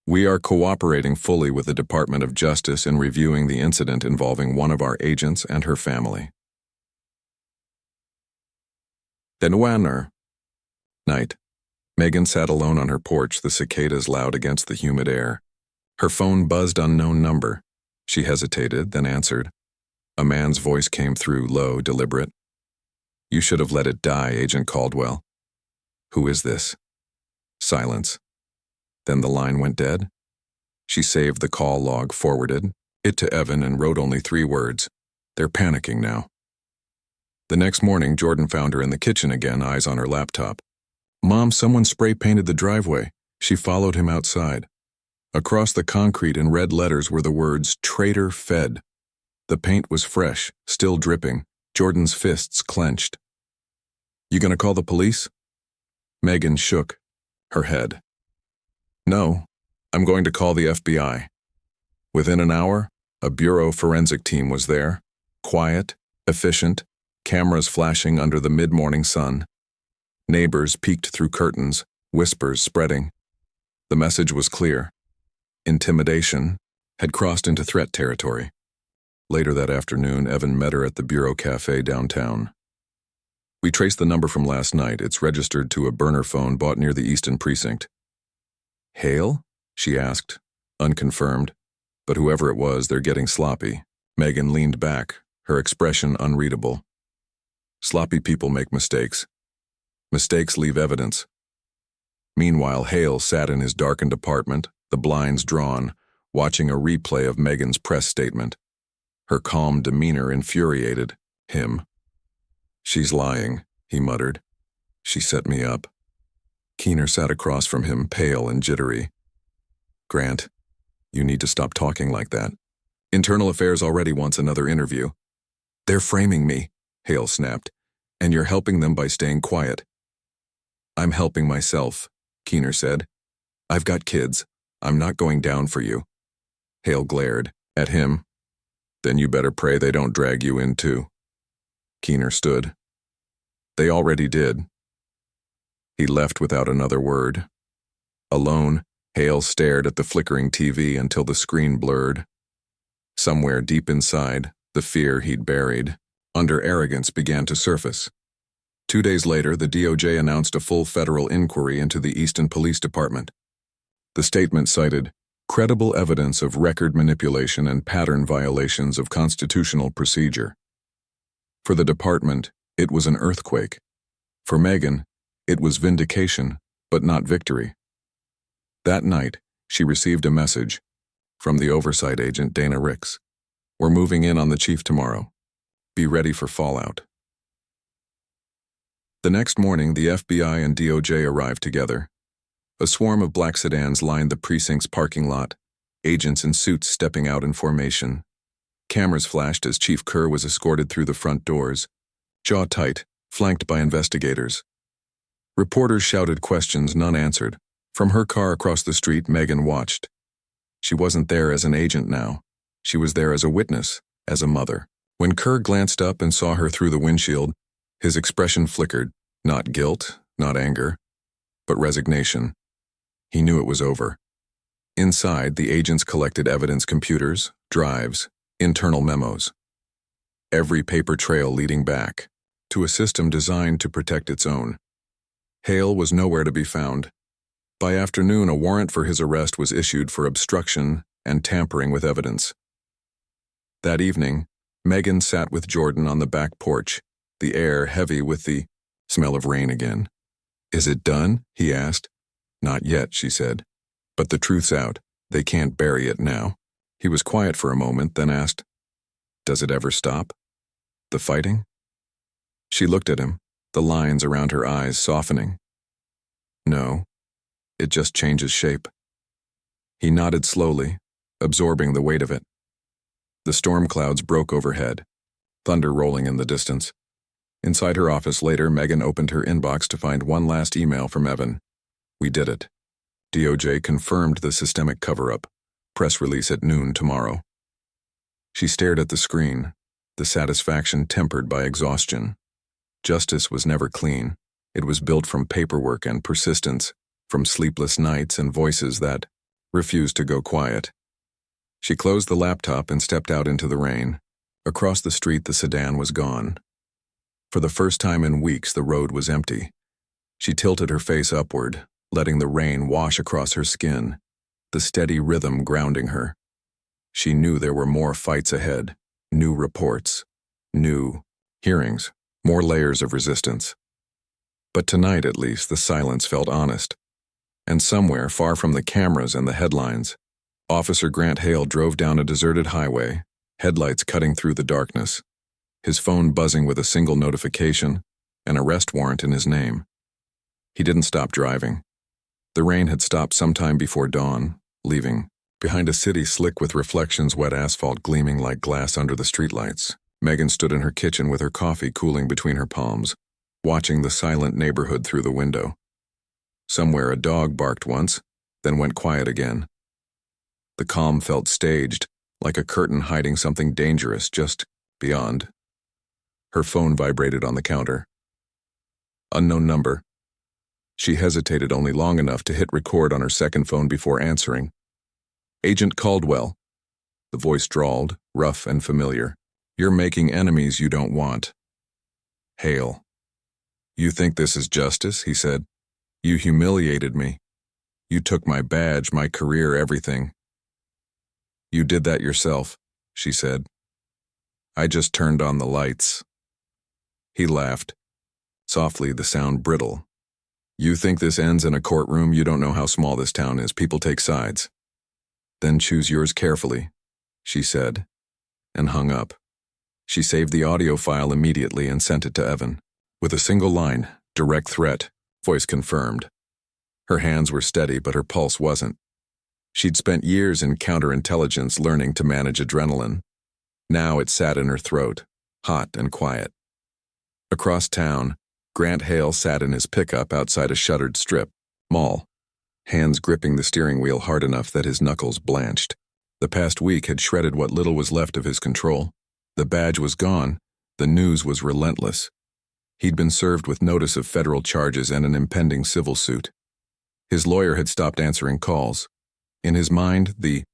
"We are cooperating fully with the Department of Justice in reviewing the incident involving one of our agents and her family." Then Wanner. Night. Megan sat alone on her porch, the cicadas loud against the humid air. Her phone buzzed unknown number. She hesitated, then answered. A man's voice came through, low, deliberate. "You should have let it die, Agent Caldwell." "Who is this?" Silence. Then the line went dead. She saved the call log, forwarded it to Evan, and wrote only 3 words. "They're panicking now." The next morning, Jordan found her in the kitchen again, eyes on her laptop. "Mom, someone spray-painted the driveway." She followed him outside. Across the concrete in red letters were the words, "Traitor Fed." The paint was fresh, still dripping. Jordan's fists clenched. "You gonna call the police?" Megan shook her head. "No, I'm going to call the FBI." Within an hour, a Bureau forensic team was there, quiet, efficient, cameras flashing under the mid-morning sun. Neighbors peeked through curtains, whispers spreading. The message was clear. Intimidation had crossed into threat territory. Later that afternoon, Evan met her at the Bureau Cafe downtown. "We traced the number from last night. It's registered to a burner phone bought near the Easton precinct." "Hale?" she asked, unconfirmed. But whoever it was, they're getting sloppy. Megan leaned back, her expression unreadable. "Sloppy people make mistakes. Mistakes leave evidence." Meanwhile, Hale sat in his darkened apartment, the blinds drawn, watching a replay of Megan's press statement. Her calm demeanor infuriated him. "She's lying," he muttered. "She set me up." Keener sat across from him, pale and jittery. "Grant, you need to stop talking like that. Internal Affairs already wants another interview." "They're framing me," Hale snapped, "and you're helping them by staying quiet." "I'm helping myself," Keener said. "I've got kids. I'm not going down for you." Hale glared at him. "Then you better pray they don't drag you in too." Keener stood. "They already did." He left without another word. Alone, Hale stared at the flickering TV until the screen blurred. Somewhere deep inside, the fear he'd buried, under arrogance, began to surface. 2 days later, the DOJ announced a full federal inquiry into the Easton Police Department. The statement cited credible evidence of record manipulation and pattern violations of constitutional procedure. For the department, it was an earthquake. For Megan, it was vindication, but not victory. That night, she received a message from the oversight agent Dana Ricks. "We're moving in on the chief tomorrow. Be ready for fallout." The next morning, the FBI and DOJ arrived together. A swarm of black sedans lined the precinct's parking lot, agents in suits stepping out in formation. Cameras flashed as Chief Kerr was escorted through the front doors, jaw tight, flanked by investigators. Reporters shouted questions none answered. From her car across the street, Megan watched. She wasn't there as an agent now. She was there as a witness, as a mother. When Kerr glanced up and saw her through the windshield, his expression flickered, not guilt, not anger, but resignation. He knew it was over. Inside, the agents collected evidence computers, drives, internal memos. Every paper trail leading back to a system designed to protect its own. Hale was nowhere to be found. By afternoon, a warrant for his arrest was issued for obstruction and tampering with evidence. That evening, Megan sat with Jordan on the back porch, the air heavy with the smell of rain again. "Is it done?" he asked. "Not yet," she said. "But the truth's out. They can't bury it now." He was quiet for a moment, then asked, "Does it ever stop? The fighting?" She looked at him, the lines around her eyes softening. "No, it just changes shape." He nodded slowly, absorbing the weight of it. The storm clouds broke overhead, thunder rolling in the distance. Inside her office later, Megan opened her inbox to find one last email from Evan. "We did it. DOJ confirmed the systemic cover-up. Press release at noon tomorrow." She stared at the screen, the satisfaction tempered by exhaustion. Justice was never clean. It was built from paperwork and persistence, from sleepless nights and voices that refused to go quiet. She closed the laptop and stepped out into the rain. Across the street, the sedan was gone. For the first time in weeks, the road was empty. She tilted her face upward, letting the rain wash across her skin, the steady rhythm grounding her. She knew there were more fights ahead, new reports, new hearings, more layers of resistance. But tonight, at least, the silence felt honest. And somewhere, far from the cameras and the headlines, Officer Grant Hale drove down a deserted highway, headlights cutting through the darkness, his phone buzzing with a single notification, an arrest warrant in his name. He didn't stop driving. The rain had stopped sometime before dawn, leaving behind a city slick with reflections, wet asphalt gleaming like glass under the streetlights. Megan stood in her kitchen with her coffee cooling between her palms, watching the silent neighborhood through the window. Somewhere a dog barked once, then went quiet again. The calm felt staged, like a curtain hiding something dangerous just beyond. Her phone vibrated on the counter. Unknown number. She hesitated only long enough to hit record on her second phone before answering. "Agent Caldwell." The voice drawled, rough and familiar. "You're making enemies you don't want." Hale. "You think this is justice?" he said. "You humiliated me. You took my badge, my career, everything." "You did that yourself," she said. "I just turned on the lights." He laughed, softly, the sound brittle. "You think this ends in a courtroom? You don't know how small this town is. People take sides." Then choose yours carefully, she said, and hung up. She saved the audio file immediately and sent it to Evan. With a single line, direct threat, voice confirmed. Her hands were steady, but her pulse wasn't. She'd spent years in counterintelligence learning to manage adrenaline. Now it sat in her throat, hot and quiet. Across town, Grant Hale sat in his pickup outside a shuttered strip mall, hands gripping the steering wheel hard enough that his knuckles blanched. The past week had shredded what little was left of his control. The badge was gone. The news was relentless. He'd been served with notice of federal charges and an impending civil suit. His lawyer had stopped answering calls. In his mind, the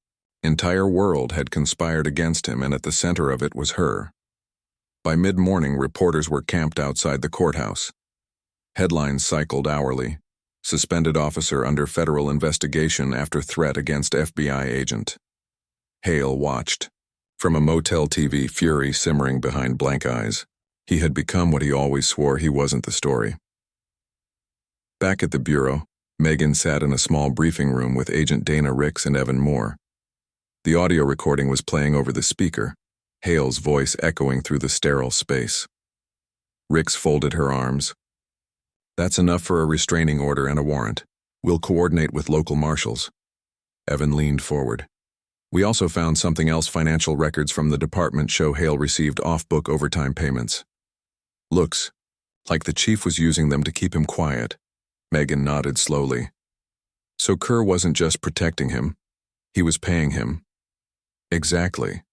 entire world had conspired against him, and at the center of it was her. By mid-morning, reporters were camped outside the courthouse. Headlines cycled hourly. Suspended officer under federal investigation after threat against FBI agent. Hale watched. From a motel TV, fury simmering behind blank eyes. He had become what he always swore he wasn't the story. Back at the bureau, Megan sat in a small briefing room with Agent Dana Ricks and Evan Moore. The audio recording was playing over the speaker, Hale's voice echoing through the sterile space. Ricks folded her arms. That's enough for a restraining order and a warrant. We'll coordinate with local marshals. Evan leaned forward. We also found something else. Financial records from the department show Hale received off-book overtime payments. Looks like the chief was using them to keep him quiet. Megan nodded slowly. So Kerr wasn't just protecting him. He was paying him. Exactly.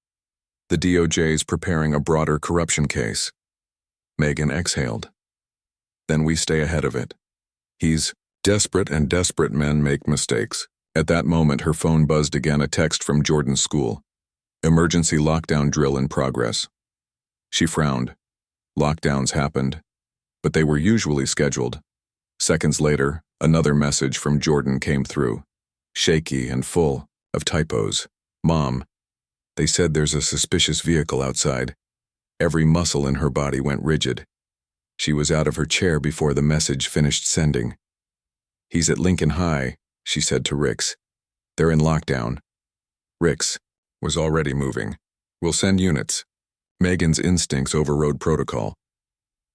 The DOJ's preparing a broader corruption case. Megan exhaled. Then we stay ahead of it. He's desperate, and desperate men make mistakes. At that moment, her phone buzzed again, a text from Jordan's school. Emergency lockdown drill in progress. She frowned. Lockdowns happened, but they were usually scheduled. Seconds later, another message from Jordan came through, shaky and full of typos. Mom, they said there's a suspicious vehicle outside. Every muscle in her body went rigid. She was out of her chair before the message finished sending. He's at Lincoln High, she said to Ricks. They're in lockdown. Ricks was already moving. We'll send units. Megan's instincts overrode protocol.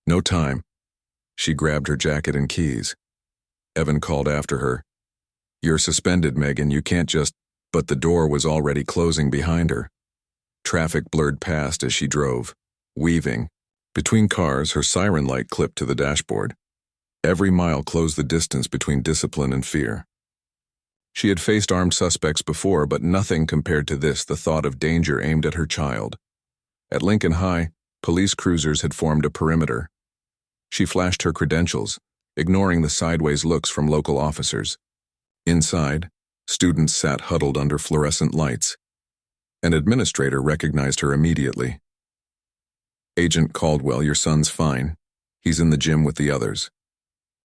No time. She grabbed her jacket and keys. Evan called after her. You're suspended, Megan, you can't just... But the door was already closing behind her. Traffic blurred past as she drove, weaving. Between cars, her siren light clipped to the dashboard. Every mile closed the distance between discipline and fear. She had faced armed suspects before, but nothing compared to this, the thought of danger aimed at her child. At Lincoln High, police cruisers had formed a perimeter. She flashed her credentials, ignoring the sideways looks from local officers. Inside, students sat huddled under fluorescent lights. An administrator recognized her immediately. Agent Caldwell, your son's fine. He's in the gym with the others.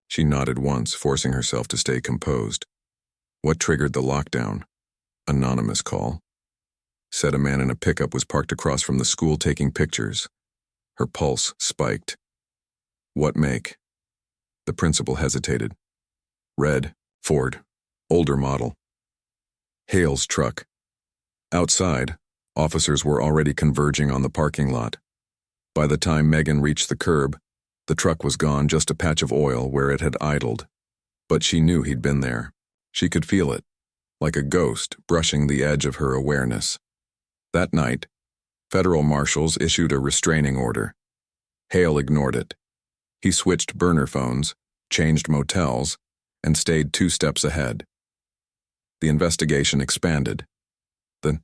She nodded once, forcing herself to stay composed. What triggered the lockdown? Anonymous call. Said a man in a pickup was parked across from the school taking pictures. Her pulse spiked. What make? The principal hesitated. Red, Ford, older model. Hale's truck. Outside, officers were already converging on the parking lot. By the time Megan reached the curb, the truck was gone, just a patch of oil where it had idled. But she knew he'd been there. She could feel it, like a ghost brushing the edge of her awareness. That night, federal marshals issued a restraining order. Hale ignored it. He switched burner phones, changed motels, and stayed 2 steps ahead. The investigation expanded. The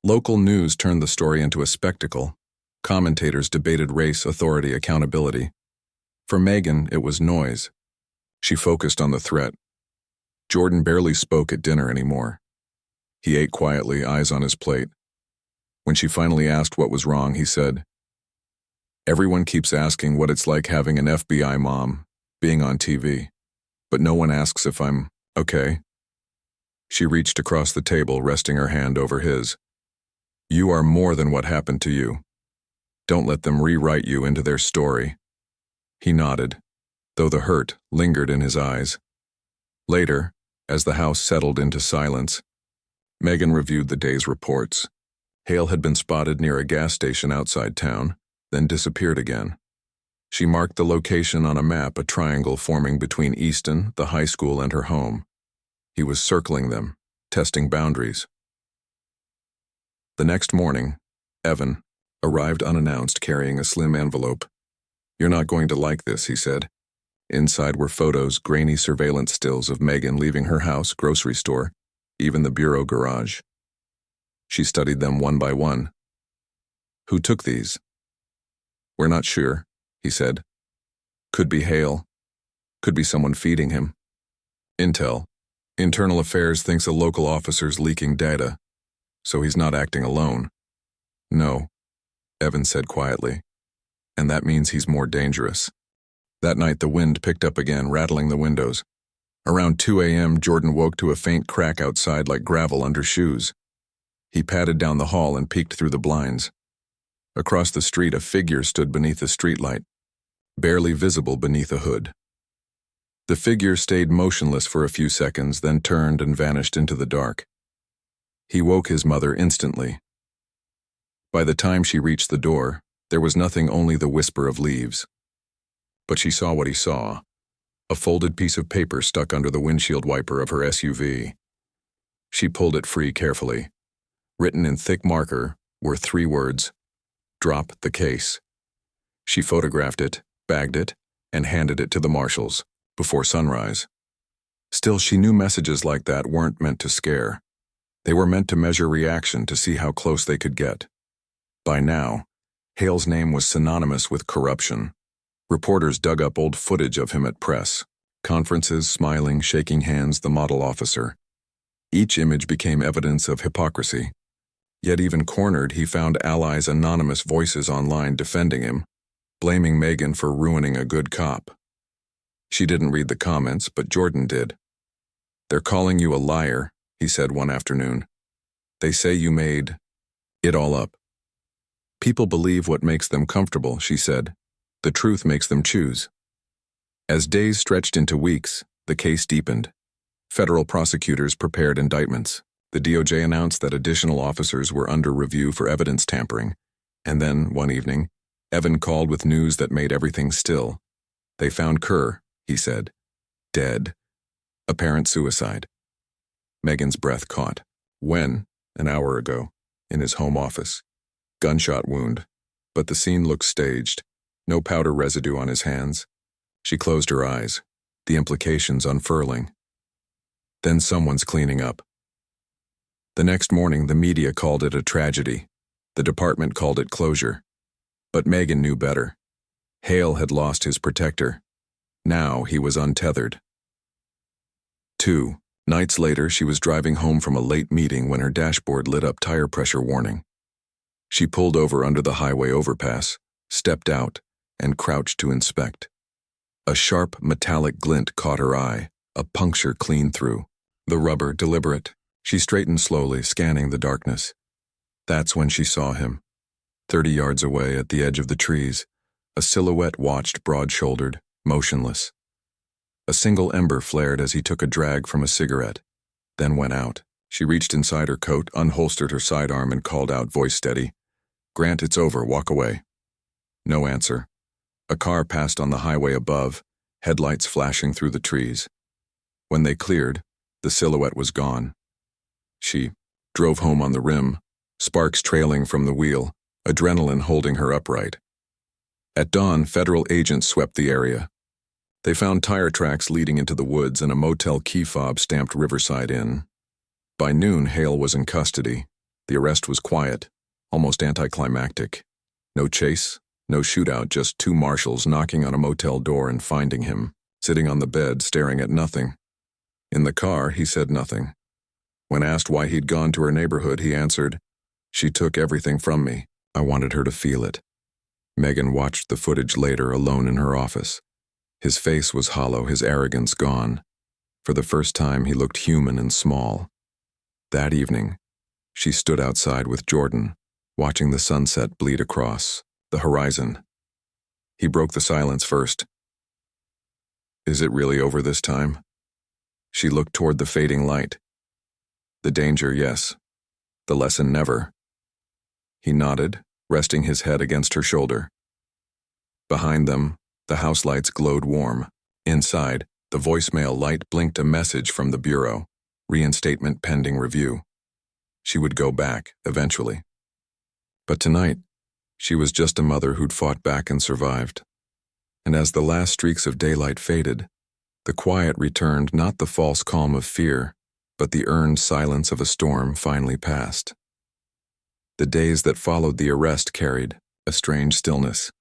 local news turned the story into a spectacle. Commentators debated race, authority, accountability. For Megan, it was noise. She focused on the threat. Jordan barely spoke at dinner anymore. He ate quietly, eyes on his plate. When she finally asked what was wrong, he said, Everyone keeps asking what it's like having an FBI mom, being on TV. But no one asks if I'm okay. She reached across the table, resting her hand over his. You are more than what happened to you. Don't let them rewrite you into their story. He nodded, though the hurt lingered in his eyes. Later, as the house settled into silence, Megan reviewed the day's reports. Hale had been spotted near a gas station outside town, then disappeared again. She marked the location on a map, a triangle forming between Easton, the high school, and her home. He was circling them, testing boundaries. The next morning, Evan arrived unannounced carrying a slim envelope. "You're not going to like this," he said. Inside were photos, grainy surveillance stills of Megan leaving her house, grocery store, even the bureau garage. She studied them one by one. "Who took these?" "We're not sure," he said. "Could be Hale. Could be someone feeding him. Intel. Internal Affairs thinks a local officer's leaking data, so he's not acting alone." "No," Evan said quietly. "And that means he's more dangerous." That night the wind picked up again, rattling the windows. Around 2 a.m., Jordan woke to a faint crack outside like gravel under shoes. He padded down the hall and peeked through the blinds. Across the street, a figure stood beneath a streetlight, barely visible beneath a hood. The figure stayed motionless for a few seconds, then turned and vanished into the dark. He woke his mother instantly. By the time she reached the door, there was nothing, only the whisper of leaves. But she saw what he saw: a folded piece of paper stuck under the windshield wiper of her SUV. She pulled it free carefully. Written in thick marker were 3 words: "Drop the case." She photographed it, bagged it, and handed it to the marshals before sunrise. Still, she knew messages like that weren't meant to scare. They were meant to measure reaction, to see how close they could get. By now, Hale's name was synonymous with corruption. Reporters dug up old footage of him at press conferences, smiling, shaking hands, the model officer. Each image became evidence of hypocrisy. Yet even cornered, he found allies, anonymous voices online defending him, blaming Megan for ruining a good cop. She didn't read the comments, but Jordan did. "They're calling you a liar," he said one afternoon. "They say you made it all up." "People believe what makes them comfortable," she said. "The truth makes them choose." As days stretched into weeks, the case deepened. Federal prosecutors prepared indictments. The DOJ announced that additional officers were under review for evidence tampering. And then, one evening, Evan called with news that made everything still. "They found Kerr," he said. "Dead. Apparent suicide." Megan's breath caught. "When?" "An hour ago. In his home office. Gunshot wound. But the scene looked staged. No powder residue on his hands." She closed her eyes, the implications unfurling. "Then someone's cleaning up." The next morning, the media called it a tragedy. The department called it closure. But Megan knew better. Hale had lost his protector. Now he was untethered. 2 nights later, she was driving home from a late meeting when her dashboard lit up tire pressure warning. She pulled over under the highway overpass, stepped out, and crouched to inspect. A sharp, metallic glint caught her eye, a puncture clean through. The rubber, deliberate. She straightened slowly, scanning the darkness. That's when she saw him. 30 yards away, at the edge of the trees, a silhouette watched, broad-shouldered, motionless. A single ember flared as he took a drag from a cigarette, then went out. She reached inside her coat, unholstered her sidearm, and called out, voice steady, "Grant, it's over, walk away." No answer. A car passed on the highway above, headlights flashing through the trees. When they cleared, the silhouette was gone. She drove home on the rim, sparks trailing from the wheel, adrenaline holding her upright. At dawn, federal agents swept the area. They found tire tracks leading into the woods and a motel key fob stamped Riverside Inn. By noon, Hale was in custody. The arrest was quiet, almost anticlimactic. No chase, no shootout, just 2 marshals knocking on a motel door and finding him, sitting on the bed, staring at nothing. In the car, he said nothing. When asked why he'd gone to her neighborhood, he answered, "She took everything from me. I wanted her to feel it." Megan watched the footage later, alone in her office. His face was hollow, his arrogance gone. For the first time, he looked human and small. That evening, she stood outside with Jordan, watching the sunset bleed across the horizon. He broke the silence first. "Is it really over this time?" She looked toward the fading light. The danger, yes. The lesson, never. He nodded, resting his head against her shoulder. Behind them, the house lights glowed warm. Inside, the voicemail light blinked a message from the bureau. Reinstatement pending review. She would go back, eventually. But tonight, she was just a mother who'd fought back and survived. And as the last streaks of daylight faded, the quiet returned, not the false calm of fear, but the earned silence of a storm finally passed. The days that followed the arrest carried a strange stillness.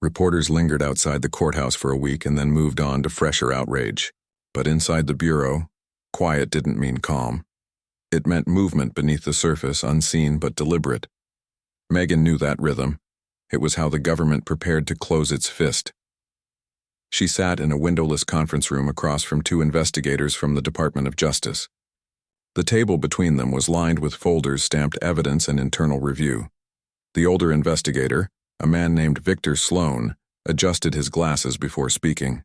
Reporters lingered outside the courthouse for a week and then moved on to fresher outrage. But inside the bureau, quiet didn't mean calm. It meant movement beneath the surface, unseen but deliberate. Megan knew that rhythm. It was how the government prepared to close its fist. She sat in a windowless conference room across from two investigators from the Department of Justice. The table between them was lined with folders stamped evidence and internal review. The older investigator, a man named Victor Sloan, adjusted his glasses before speaking.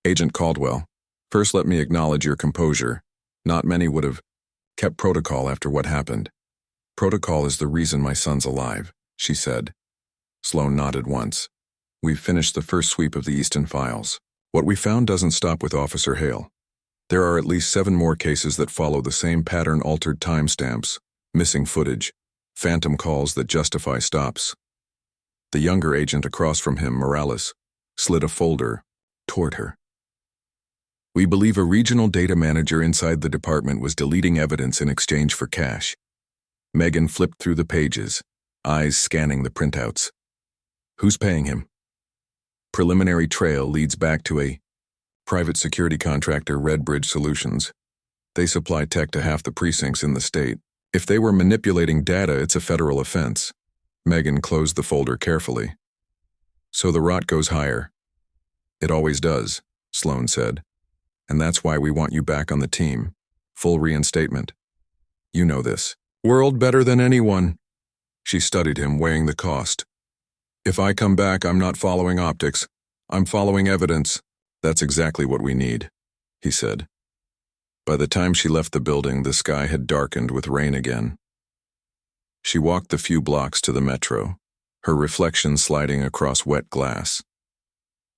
Agent Caldwell, first let me acknowledge your composure. Not many would have kept protocol after what happened. Protocol is the reason my son's alive, she said. Sloan nodded once. We've finished the first sweep of the Easton files. What we found doesn't stop with Officer Hale. There are at least 7 more cases that follow the same pattern: altered timestamps, missing footage, phantom calls that justify stops. The younger agent across from him, Morales, slid a folder toward her. We believe a regional data manager inside the department was deleting evidence in exchange for cash. Megan flipped through the pages, eyes scanning the printouts. Who's paying him? Preliminary trail leads back to a private security contractor, Redbridge Solutions. They supply tech to half the precincts in the state. If they were manipulating data, it's a federal offense. Megan closed the folder carefully. So the rot goes higher. It always does, Sloan said. And that's why we want you back on the team. Full reinstatement. You know this. World better than anyone. She studied him, weighing the cost. If I come back, I'm not following optics. I'm following evidence. That's exactly what we need, he said. By the time she left the building, the sky had darkened with rain again. She walked the few blocks to the metro, her reflection sliding across wet glass.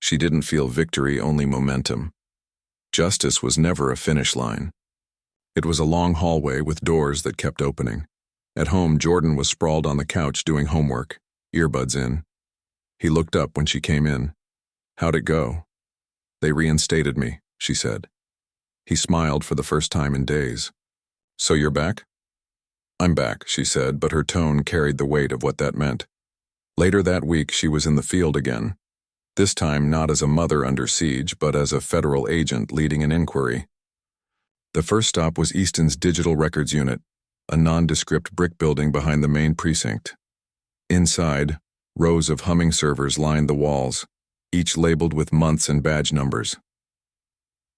She didn't feel victory, only momentum. Justice was never a finish line. It was a long hallway with doors that kept opening. At home, Jordan was sprawled on the couch doing homework, earbuds in. He looked up when she came in. How'd it go? They reinstated me, she said. He smiled for the first time in days. So you're back? I'm back, she said, but her tone carried the weight of what that meant. Later that week, she was in the field again. This time not as a mother under siege, but as a federal agent leading an inquiry. The first stop was Easton's Digital Records Unit, a nondescript brick building behind the main precinct. Inside, rows of humming servers lined the walls, each labeled with months and badge numbers.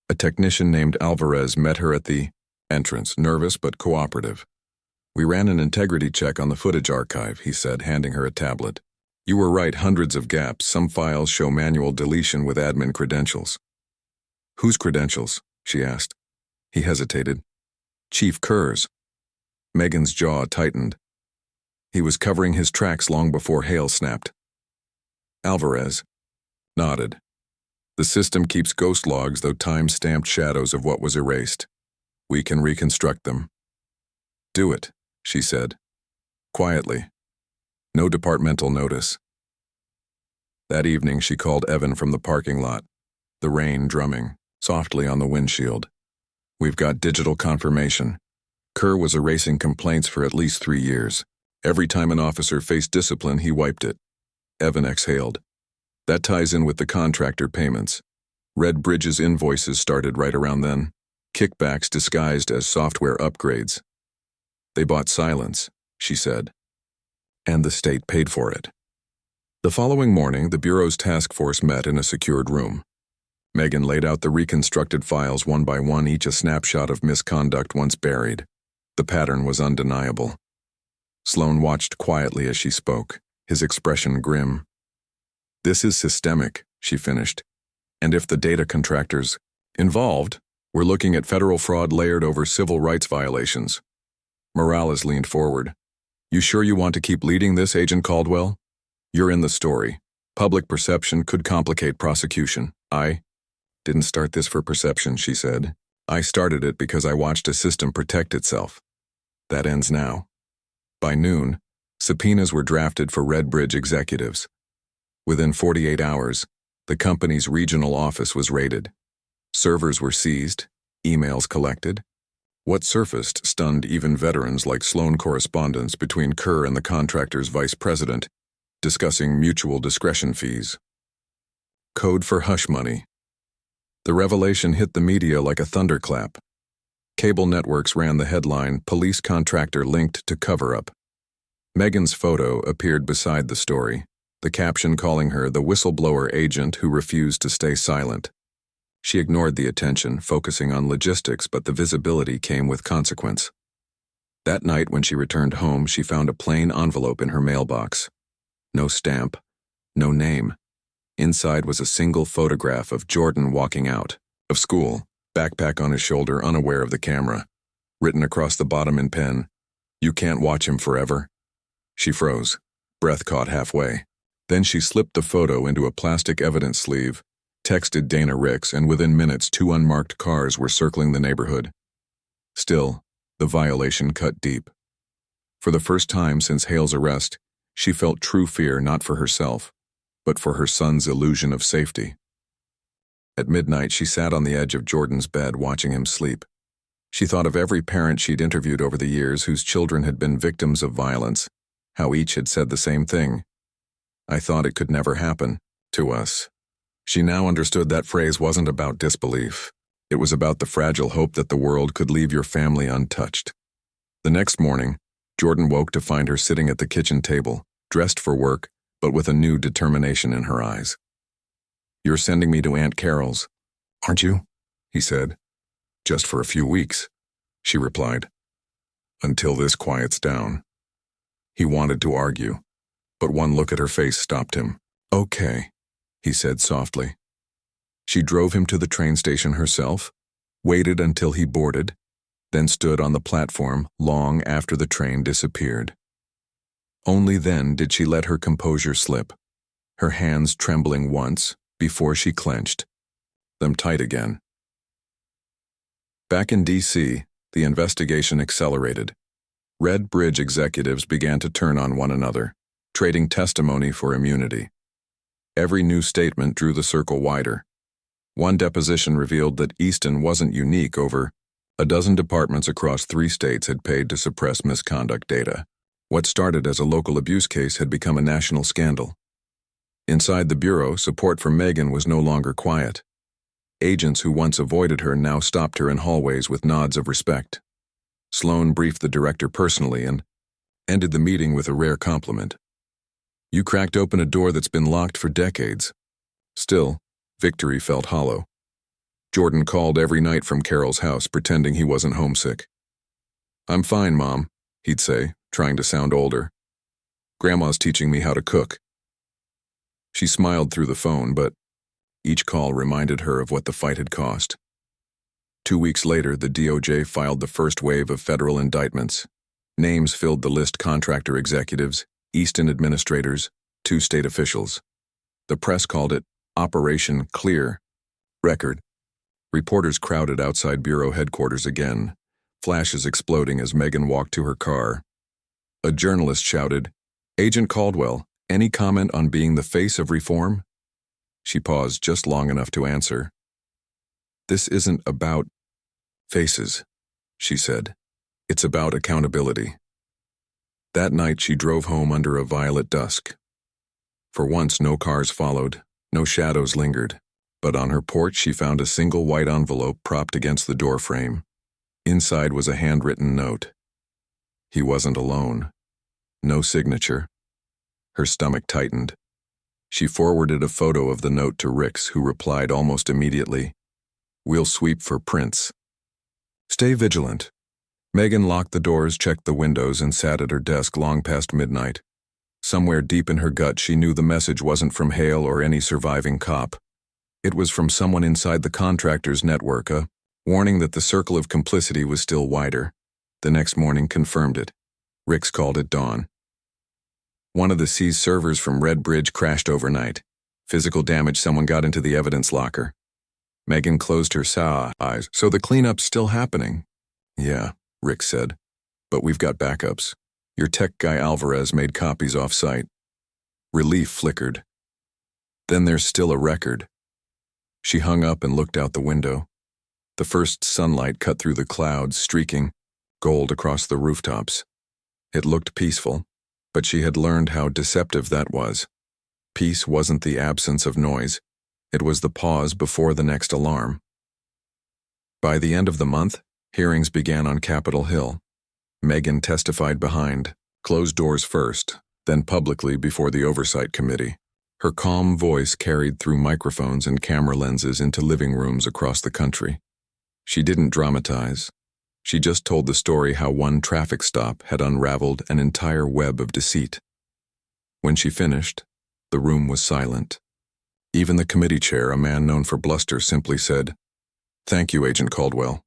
A technician named Alvarez met her at the entrance, nervous but cooperative. We ran an integrity check on the footage archive, he said, handing her a tablet. You were right, hundreds of gaps. Some files show manual deletion with admin credentials. Whose credentials? She asked. He hesitated. Chief Kerr's. Megan's jaw tightened. He was covering his tracks long before Hale snapped. Alvarez nodded. The system keeps ghost logs, though time-stamped shadows of what was erased. We can reconstruct them. Do it, she said. Quietly. No departmental notice. That evening she called Evan from the parking lot, the rain drumming softly on the windshield. We've got digital confirmation. Kerr was erasing complaints for at least 3 years. Every time an officer faced discipline, he wiped it. Evan exhaled. That ties in with the contractor payments. Redbridge's invoices started right around then. Kickbacks disguised as software upgrades. They bought silence, she said. And the state paid for it. The following morning, the Bureau's task force met in a secured room. Megan laid out the reconstructed files one by one, each a snapshot of misconduct once buried. The pattern was undeniable. Sloan watched quietly as she spoke, his expression grim. This is systemic, she finished. And if the data contractors involved We're looking at federal fraud layered over civil rights violations. Morales leaned forward. You sure you want to keep leading this, Agent Caldwell? You're in the story. Public perception could complicate prosecution. I didn't start this for perception, she said. I started it because I watched a system protect itself. That ends now. By noon, subpoenas were drafted for Red Bridge executives. Within 48 hours, the company's regional office was raided. Servers were seized, emails collected. What surfaced stunned even veterans like Sloan correspondence between Kerr and the contractor's vice president, discussing mutual discretion fees. Code for hush money. The revelation hit the media like a thunderclap. Cable networks ran the headline, "Police Contractor Linked to Cover-Up." Megan's photo appeared beside the story, the caption calling her the whistleblower agent who refused to stay silent. She ignored the attention, focusing on logistics, but the visibility came with consequence. That night when she returned home, she found a plain envelope in her mailbox. No stamp, no name. Inside was a single photograph of Jordan walking out of school, backpack on his shoulder, unaware of the camera. Written across the bottom in pen, "You can't watch him forever." She froze, breath caught halfway. Then she slipped the photo into a plastic evidence sleeve, texted Dana Ricks, and within minutes 2 unmarked cars were circling the neighborhood. Still, the violation cut deep. For the first time since Hale's arrest, she felt true fear not for herself, but for her son's illusion of safety. At midnight, she sat on the edge of Jordan's bed watching him sleep. She thought of every parent she'd interviewed over the years whose children had been victims of violence, how each had said the same thing. "I thought it could never happen to us." She now understood that phrase wasn't about disbelief. It was about the fragile hope that the world could leave your family untouched. The next morning, Jordan woke to find her sitting at the kitchen table, dressed for work, but with a new determination in her eyes. "You're sending me to Aunt Carol's, aren't you?" he said. "Just for a few weeks," she replied. "Until this quiets down." He wanted to argue, but one look at her face stopped him. "Okay," he said softly. She drove him to the train station herself, waited until he boarded, then stood on the platform long after the train disappeared. Only then did she let her composure slip, her hands trembling once before she clenched them tight again. Back in D.C., the investigation accelerated. Red Bridge executives began to turn on one another, trading testimony for immunity. Every new statement drew the circle wider. One deposition revealed that Easton wasn't unique. Over a dozen departments across 3 states had paid to suppress misconduct data. What started as a local abuse case had become a national scandal. Inside the bureau, support for Megan was no longer quiet. Agents who once avoided her now stopped her in hallways with nods of respect. Sloan briefed the director personally and ended the meeting with a rare compliment. "You cracked open a door that's been locked for decades." Still, victory felt hollow. Jordan called every night from Carol's house, pretending he wasn't homesick. "I'm fine, Mom," he'd say, trying to sound older. "Grandma's teaching me how to cook." She smiled through the phone, but each call reminded her of what the fight had cost. 2 weeks later, the DOJ filed the first wave of federal indictments. Names filled the list: contractor executives, Easton administrators, 2 state officials. The press called it Operation Clear Record. Reporters crowded outside bureau headquarters again, flashes exploding as Megan walked to her car. A journalist shouted, "Agent Caldwell, any comment on being the face of reform?" She paused just long enough to answer. "This isn't about faces," she said. "It's about accountability." That night she drove home under a violet dusk. For once no cars followed, no shadows lingered, but on her porch she found a single white envelope propped against the doorframe. Inside was a handwritten note. He wasn't alone. No signature. Her stomach tightened. She forwarded a photo of the note to Ricks, who replied almost immediately, "We'll sweep for prints." "Stay vigilant." Megan locked the doors, checked the windows, and sat at her desk long past midnight. Somewhere deep in her gut she knew the message wasn't from Hale or any surviving cop. It was from someone inside the contractor's network, a warning that the circle of complicity was still wider. The next morning confirmed it. Ricks called at dawn. One of the C's servers from Red Bridge crashed overnight. Physical damage, someone got into the evidence locker. Megan closed her eyes. So the cleanup's still happening? Yeah, Rick said. But we've got backups. Your tech guy Alvarez made copies off-site. Relief flickered. Then there's still a record. She hung up and looked out the window. The first sunlight cut through the clouds, streaking gold across the rooftops. It looked peaceful, but she had learned how deceptive that was. Peace wasn't the absence of noise. It was the pause before the next alarm. By the end of the month, hearings began on Capitol Hill. Megan testified behind closed doors first, then publicly before the Oversight Committee. Her calm voice carried through microphones and camera lenses into living rooms across the country. She didn't dramatize. She just told the story how one traffic stop had unraveled an entire web of deceit. When she finished, the room was silent. Even the committee chair, a man known for bluster, simply said, "Thank you, Agent Caldwell."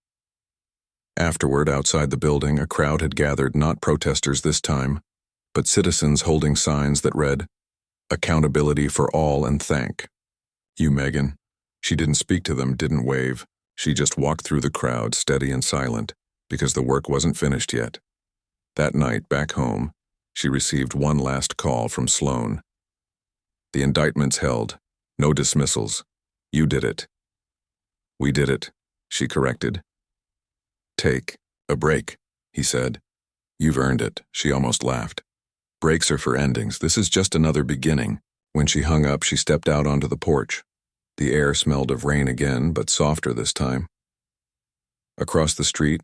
Afterward, outside the building, a crowd had gathered, not protesters this time, but citizens holding signs that read, "Accountability for all and thank you, Megan." She didn't speak to them, didn't wave. She just walked through the crowd, steady and silent, because the work wasn't finished yet. That night, back home, she received one last call from Sloan. "The indictment's held. No dismissals. You did it." "We did it," she corrected. "Take a break," he said. "You've earned it," she almost laughed. "Breaks are for endings. This is just another beginning." When she hung up, she stepped out onto the porch. The air smelled of rain again, but softer this time. Across the street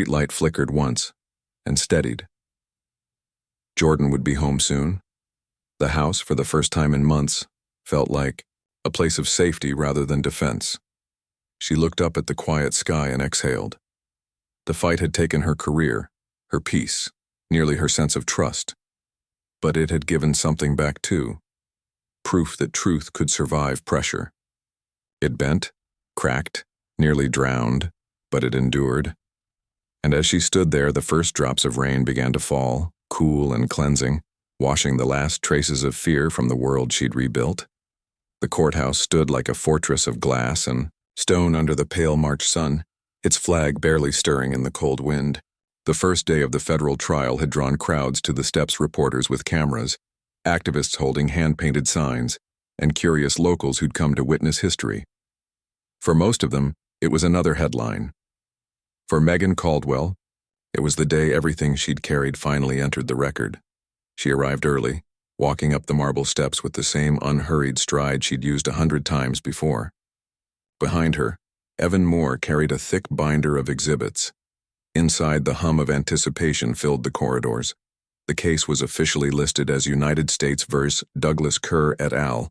light flickered once and steadied. Jordan would be home soon. The house, for the first time in months, felt like a place of safety rather than defense. She looked up at the quiet sky and exhaled. The fight had taken her career, her peace, nearly her sense of trust. But it had given something back too. Proof that truth could survive pressure. It bent, cracked, nearly drowned, but it endured. And as she stood there, the first drops of rain began to fall, cool and cleansing, washing the last traces of fear from the world she'd rebuilt. The courthouse stood like a fortress of glass and stone under the pale March sun, its flag barely stirring in the cold wind. The first day of the federal trial had drawn crowds to the steps, reporters with cameras, activists holding hand-painted signs, and curious locals who'd come to witness history. For most of them, it was another headline. For Megan Caldwell, it was the day everything she'd carried finally entered the record. She arrived early, walking up the marble steps with the same unhurried stride she'd used 100 times before. Behind her, Evan Moore carried a thick binder of exhibits. Inside, the hum of anticipation filled the corridors. The case was officially listed as United States vs. Douglas Kerr et al.,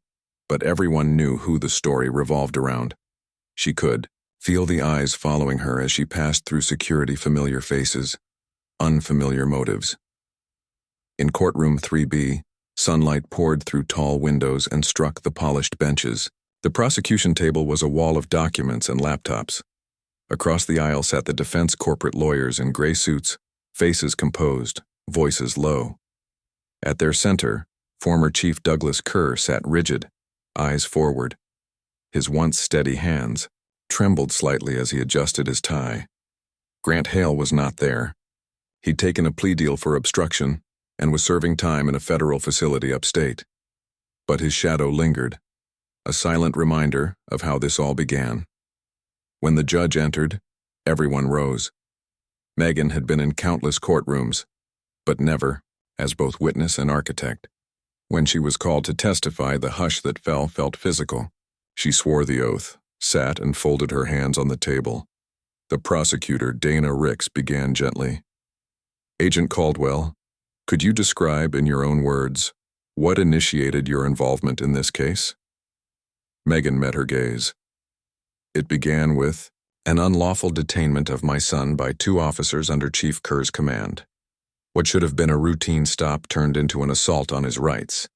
but everyone knew who the story revolved around. She could feel the eyes following her as she passed through security, familiar faces, unfamiliar motives. In courtroom 3B, sunlight poured through tall windows and struck the polished benches. The prosecution table was a wall of documents and laptops. Across the aisle sat the defense corporate lawyers in gray suits, faces composed, voices low. At their center, former Chief Douglas Kerr sat rigid, eyes forward. His once steady hands trembled slightly as he adjusted his tie. Grant Hale was not there. He'd taken a plea deal for obstruction and was serving time in a federal facility upstate. But his shadow lingered, a silent reminder of how this all began. When the judge entered, everyone rose. Megan had been in countless courtrooms, but never as both witness and architect. When she was called to testify, the hush that felt physical. She swore the oath, sat and folded her hands on the table. The prosecutor, Dana Ricks, began gently. "Agent Caldwell, could you describe in your own words what initiated your involvement in this case?" Megan met her gaze. "It began with an unlawful detainment of my son by 2 officers under Chief Kerr's command. What should have been a routine stop turned into an assault on his rights.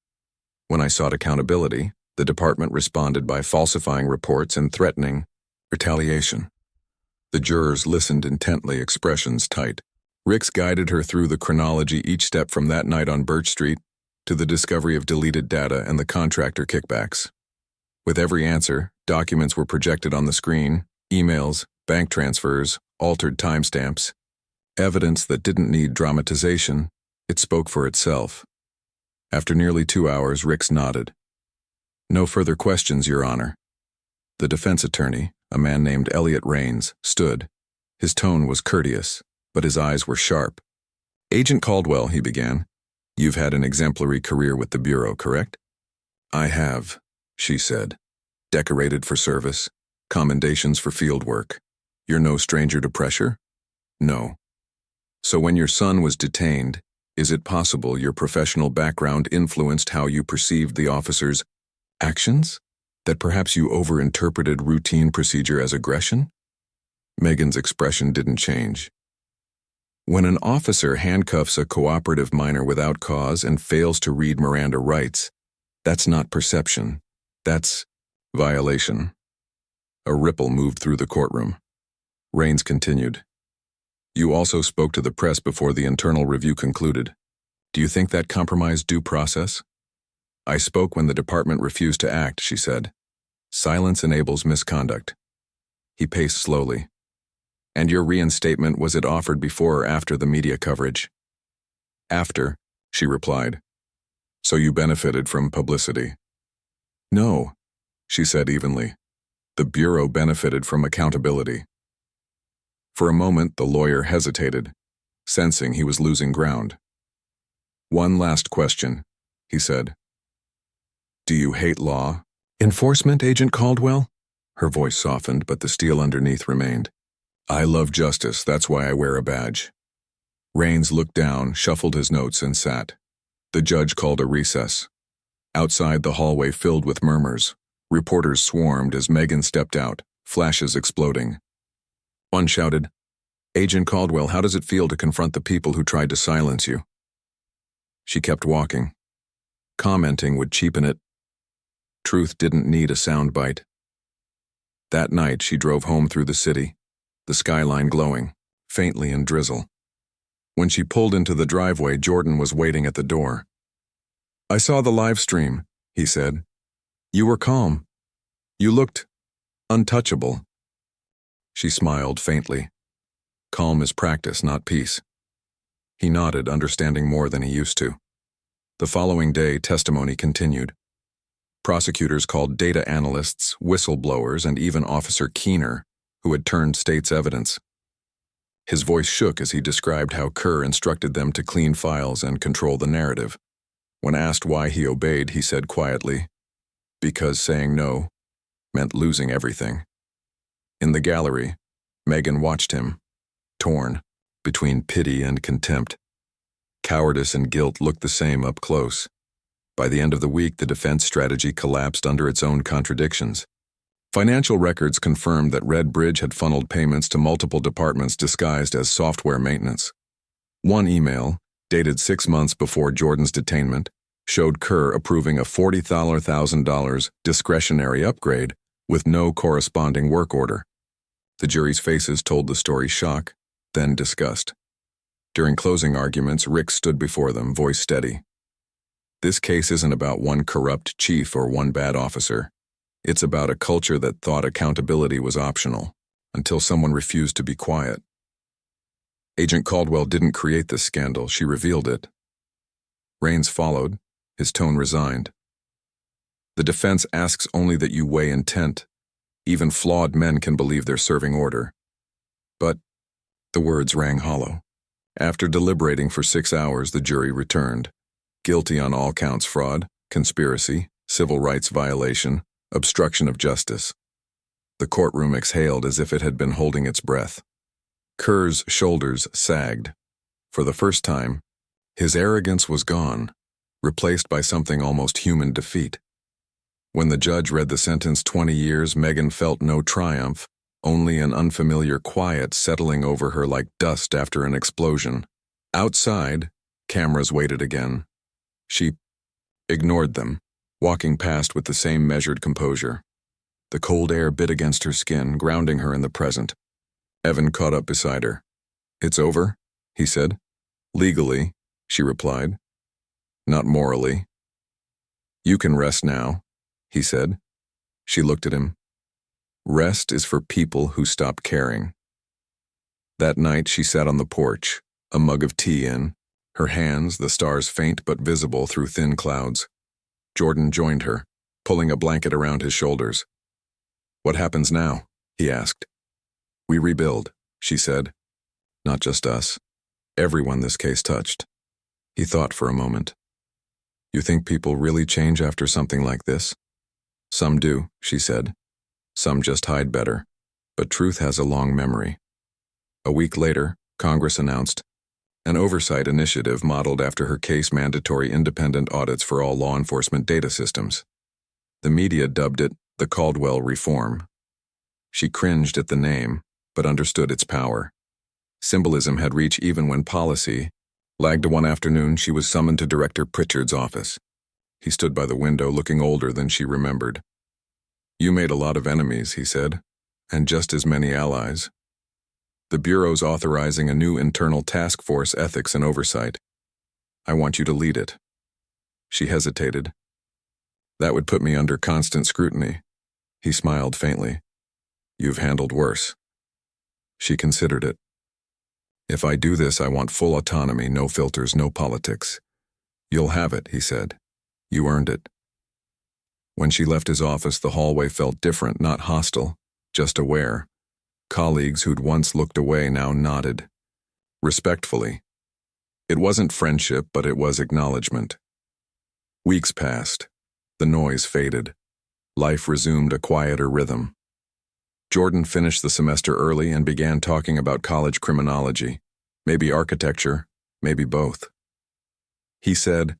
When I sought accountability, the department responded by falsifying reports and threatening retaliation. The jurors listened intently, expressions tight. Ricks guided her through the chronology, each step from that night on Birch Street to the discovery of deleted data and the contractor kickbacks. With every answer, documents were projected on the screen, emails, bank transfers, altered timestamps. Evidence that didn't need dramatization, it spoke for itself. After nearly 2 hours, Ricks nodded. "No further questions, Your Honor." The defense attorney, a man named Elliot Rains, stood. His tone was courteous, but his eyes were sharp. "Agent Caldwell," he began, "you've had an exemplary career with the Bureau, correct?" "I have," she said. "Decorated for service, commendations for field work. You're no stranger to pressure?" "No." "So when your son was detained, is it possible your professional background influenced how you perceived the officer's actions? That perhaps you overinterpreted routine procedure as aggression?" Megan's expression didn't change. "When an officer handcuffs a cooperative minor without cause and fails to read Miranda rights, that's not perception. That's violation." A ripple moved through the courtroom. Rains continued. "You also spoke to the press before the internal review concluded. Do you think that compromised due process?" "I spoke when the department refused to act," she said. "Silence enables misconduct." He paced slowly. "And your reinstatement, was it offered before or after the media coverage?" "After," she replied. "So you benefited from publicity?" "No," she said evenly. "The Bureau benefited from accountability." For a moment, the lawyer hesitated, sensing he was losing ground. "One last question," he said. "Do you hate law enforcement, Agent Caldwell?" Her voice softened, but the steel underneath remained. "I love justice, that's why I wear a badge." Rains looked down, shuffled his notes, and sat. The judge called a recess. Outside, the hallway filled with murmurs. Reporters swarmed as Megan stepped out, flashes exploding. One shouted, "Agent Caldwell, how does it feel to confront the people who tried to silence you?" She kept walking. Commenting would cheapen it. Truth didn't need a soundbite. That night, she drove home through the city, the skyline glowing, faintly in drizzle. When she pulled into the driveway, Jordan was waiting at the door. "I saw the live stream," he said. "You were calm. You looked untouchable." She smiled faintly. Calm is practice, not peace. He nodded, understanding more than he used to. The following day, testimony continued. Prosecutors called data analysts, whistleblowers, and even Officer Keener, who had turned state's evidence. His voice shook as he described how Kerr instructed them to clean files and control the narrative. When asked why he obeyed, he said quietly, "Because saying no meant losing everything." In the gallery, Megan watched him, torn between pity and contempt. Cowardice and guilt looked the same up close. By the end of the week, the defense strategy collapsed under its own contradictions. Financial records confirmed that Red Bridge had funneled payments to multiple departments disguised as software maintenance. One email, dated 6 months before Jordan's detainment, showed Kerr approving a $40,000 discretionary upgrade with no corresponding work order. The jury's faces told the story's shock, then disgust. During closing arguments, Rick stood before them, voice steady. "This case isn't about one corrupt chief or one bad officer. It's about a culture that thought accountability was optional, until someone refused to be quiet. Agent Caldwell didn't create this scandal, she revealed it." Rains followed, his tone resigned. "The defense asks only that you weigh intent. Even flawed men can believe they're serving order." But the words rang hollow. After deliberating for 6 hours, the jury returned. Guilty on all counts: fraud, conspiracy, civil rights violation, obstruction of justice. The courtroom exhaled as if it had been holding its breath. Kerr's shoulders sagged. For the first time, his arrogance was gone, replaced by something almost human: defeat. When the judge read the sentence, 20 years, Megan felt no triumph, only an unfamiliar quiet settling over her like dust after an explosion. Outside, cameras waited again. She ignored them, walking past with the same measured composure. The cold air bit against her skin, grounding her in the present. Evan caught up beside her. "It's over?" he said. "Legally," she replied. "Not morally." "You can rest now," he said. She looked at him. Rest is for people who stop caring. That night she sat on the porch, a mug of tea in, her hands, the stars faint but visible through thin clouds. Jordan joined her, pulling a blanket around his shoulders. "What happens now?" he asked. "We rebuild," she said. "Not just us. Everyone this case touched." He thought for a moment. "You think people really change after something like this?" "Some do," she said. "Some just hide better. But truth has a long memory." A week later, Congress announced an oversight initiative modeled after her case mandatory independent audits for all law enforcement data systems. The media dubbed it the Caldwell Reform. She cringed at the name, but understood its power. Symbolism had reach even when policy lagged. One afternoon, she was summoned to Director Pritchard's office. He stood by the window, looking older than she remembered. "You made a lot of enemies," he said, "and just as many allies. The Bureau's authorizing a new internal task force, ethics and oversight. I want you to lead it." She hesitated. "That would put me under constant scrutiny." He smiled faintly. "You've handled worse." She considered it. "If I do this, I want full autonomy, no filters, no politics." "You'll have it," he said. "You earned it." When she left his office, the hallway felt different, not hostile, just aware. Colleagues who'd once looked away now nodded. Respectfully. It wasn't friendship, but it was acknowledgement. Weeks passed. The noise faded. Life resumed a quieter rhythm. Jordan finished the semester early and began talking about college criminology, maybe architecture, maybe both. He said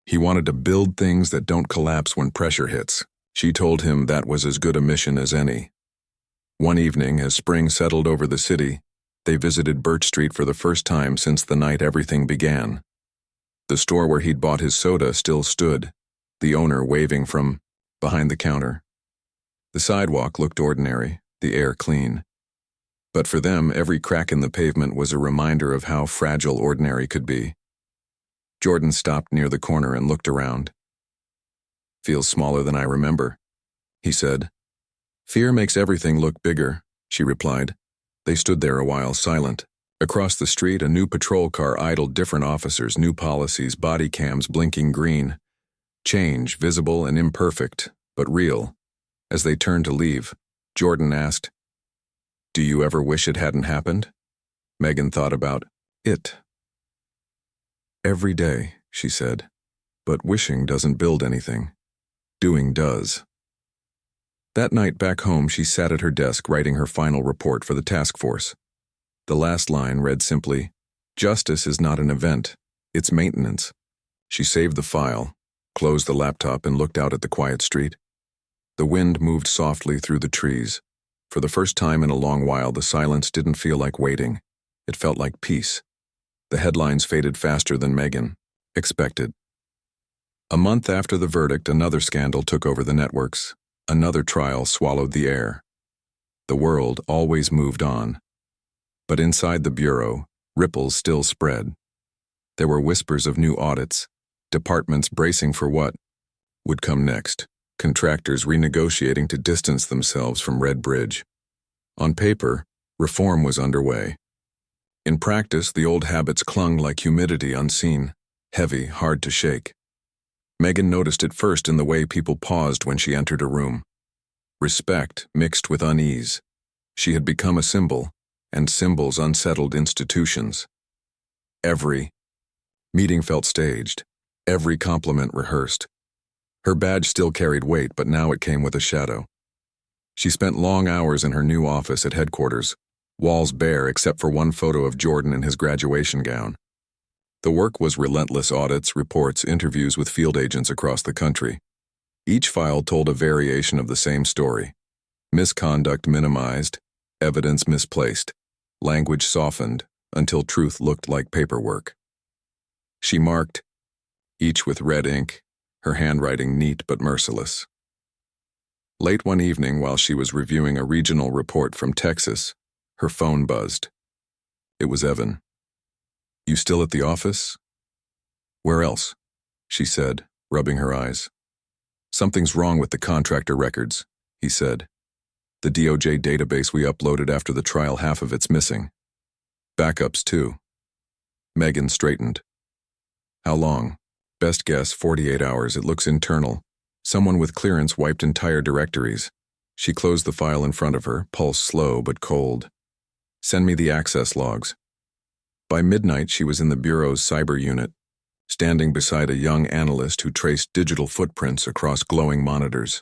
he wanted to build things that don't collapse when pressure hits. She told him that was as good a mission as any. One evening, as spring settled over the city, they visited Birch Street for the first time since the night everything began. The store where he'd bought his soda still stood, the owner waving from behind the counter. The sidewalk looked ordinary, the air clean. But for them, every crack in the pavement was a reminder of how fragile ordinary could be. Jordan stopped near the corner and looked around. "Feels smaller than I remember," he said. "Fear makes everything look bigger," she replied. They stood there a while, silent. Across the street, a new patrol car idled, different officers, new policies, body cams blinking green. Change, visible and imperfect, but real. As they turned to leave, Jordan asked, "Do you ever wish it hadn't happened?" Megan thought about it. "Every day," she said. "But wishing doesn't build anything. Doing does." That night back home, she sat at her desk writing her final report for the task force. The last line read simply, "Justice is not an event, it's maintenance." She saved the file, closed the laptop, and looked out at the quiet street. The wind moved softly through the trees. For the first time in a long while, the silence didn't feel like waiting. It felt like peace. The headlines faded faster than Megan expected. A month after the verdict, another scandal took over the networks. Another trial swallowed the air. The world always moved on. But inside the Bureau, ripples still spread. There were whispers of new audits, departments bracing for what would come next, contractors renegotiating to distance themselves from Red Bridge. On paper, reform was underway. In practice, the old habits clung like humidity unseen, heavy, hard to shake. Megan noticed it first in the way people paused when she entered a room. Respect mixed with unease. She had become a symbol, and symbols unsettled institutions. Every meeting felt staged, every compliment rehearsed. Her badge still carried weight, but now it came with a shadow. She spent long hours in her new office at headquarters, walls bare except for one photo of Jordan in his graduation gown. The work was relentless: audits, reports, interviews with field agents across the country. Each file told a variation of the same story. Misconduct minimized, evidence misplaced, language softened until truth looked like paperwork. She marked, each with red ink, her handwriting neat but merciless. Late one evening, while she was reviewing a regional report from Texas, Her phone buzzed. It was Evan. "You still at the office?" "Where else?" she said, rubbing her eyes. "Something's wrong with the contractor records," he said. "The DOJ database we uploaded after the trial, half of it's missing. Backups, too." Megan straightened. "How long?" "Best guess, 48 hours. It looks internal. Someone with clearance wiped entire directories." She closed the file in front of her, pulse slow but cold. "Send me the access logs." By midnight, she was in the Bureau's cyber unit, standing beside a young analyst who traced digital footprints across glowing monitors.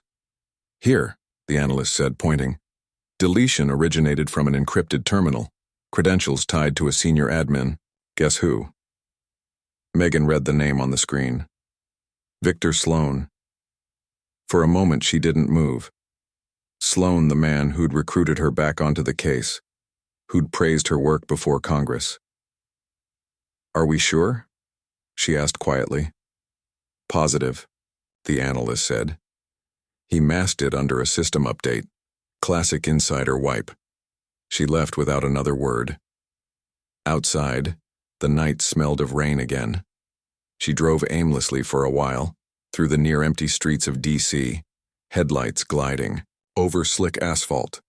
"Here," the analyst said, pointing. "Deletion originated from an encrypted terminal. Credentials tied to a senior admin. Guess who?" Megan read the name on the screen. Victor Sloan. For a moment, she didn't move. Sloan, the man who'd recruited her back onto the case, who'd praised her work before Congress. "Are we sure?" she asked quietly. "Positive," the analyst said. "He masked it under a system update. Classic insider wipe." She left without another word. Outside, the night smelled of rain again. She drove aimlessly for a while, through the near-empty streets of D.C., headlights gliding over slick asphalt.